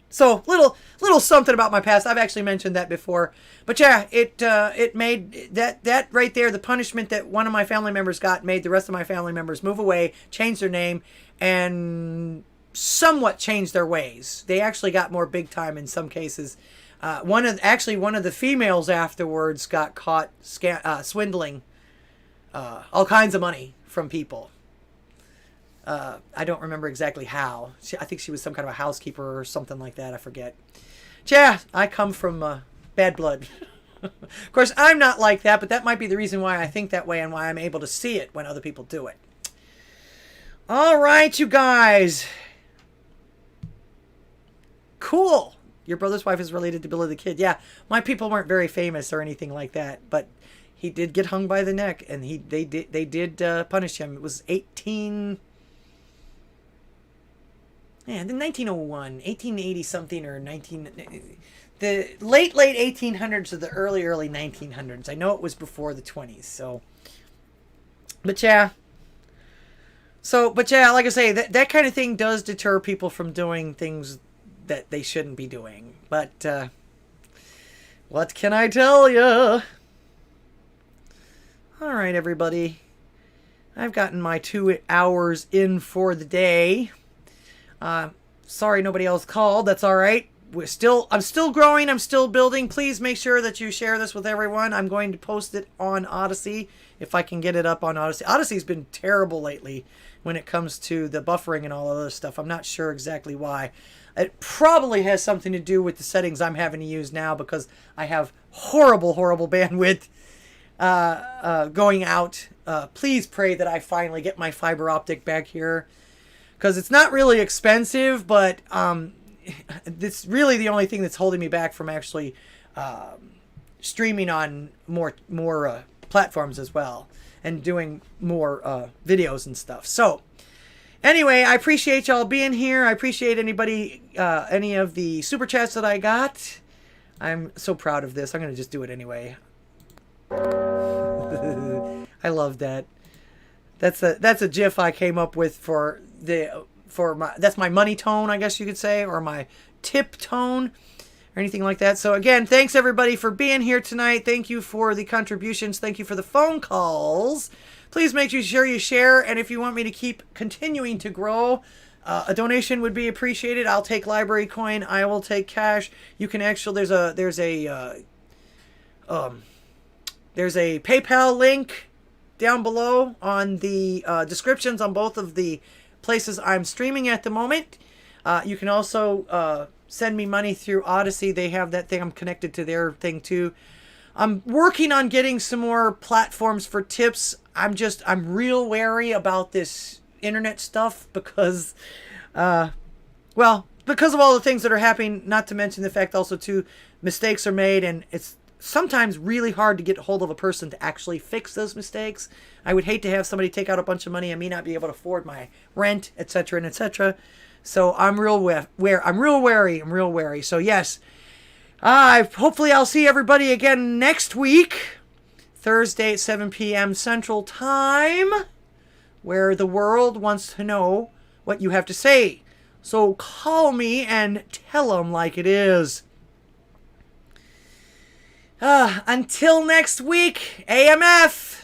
So little something about my past. I've actually mentioned that before. But yeah, it made that right there, the punishment that one of my family members got, made the rest of my family members move away, change their name, and somewhat change their ways. They actually got more big time in some cases. One of the females afterwards got caught swindling all kinds of money from people. I don't remember exactly how. I think she was some kind of a housekeeper or something like that. I forget. Yeah, I come from bad blood. Of course, I'm not like that, but that might be the reason why I think that way and why I'm able to see it when other people do it. All right, you guys. Cool. Your brother's wife is related to Billy the Kid. Yeah, my people weren't very famous or anything like that, but he did get hung by the neck, and they did punish him. It was 1901, 1880 something, or the late 1800s or the early 1900s. I know it was before the 20s. So, but yeah. Like I say, that kind of thing does deter people from doing things that they shouldn't be doing. But what can I tell you? All right, everybody. I've gotten my 2 hours in for the day. Sorry nobody else called. That's all right. I'm still growing. I'm still building. Please make sure that you share this with everyone. I'm going to post it on Odysee if I can get it up on Odysee. Odysee's been terrible lately when it comes to the buffering and all of this stuff. I'm not sure exactly why. It probably has something to do with the settings I'm having to use now because I have horrible bandwidth going out. Please pray that I finally get my fiber optic back here, because it's not really expensive, but it's really the only thing that's holding me back from actually streaming on more platforms as well and doing more videos and stuff. So anyway, I appreciate y'all being here. I appreciate any of the super chats that I got. I'm so proud of this. I'm going to just do it anyway. I love that. That's a GIF I came up with that's my money tone, I guess you could say, or my tip tone, or anything like that. So again, thanks everybody for being here tonight. Thank you for the contributions. Thank you for the phone calls. Please make sure you share, and if you want me to keep continuing to grow, a donation would be appreciated. I'll take library coin. I will take cash. You can actually there's a PayPal link down below on the descriptions on both of the places I'm streaming at the moment. You can also send me money through Odysee. They have that thing. I'm connected to their thing too. I'm working on getting some more platforms for tips. I'm real wary about this internet stuff because, because of all the things that are happening, not to mention the fact also too, mistakes are made, and it's sometimes really hard to get a hold of a person to actually fix those mistakes. I would hate to have somebody take out a bunch of money and me not be able to afford my rent, etc. and etc. So I'm real wary. So yes, hopefully I'll see everybody again next week, Thursday at 7 p.m. Central Time, where the world wants to know what you have to say. So call me and tell them like it is. Until next week, AMF.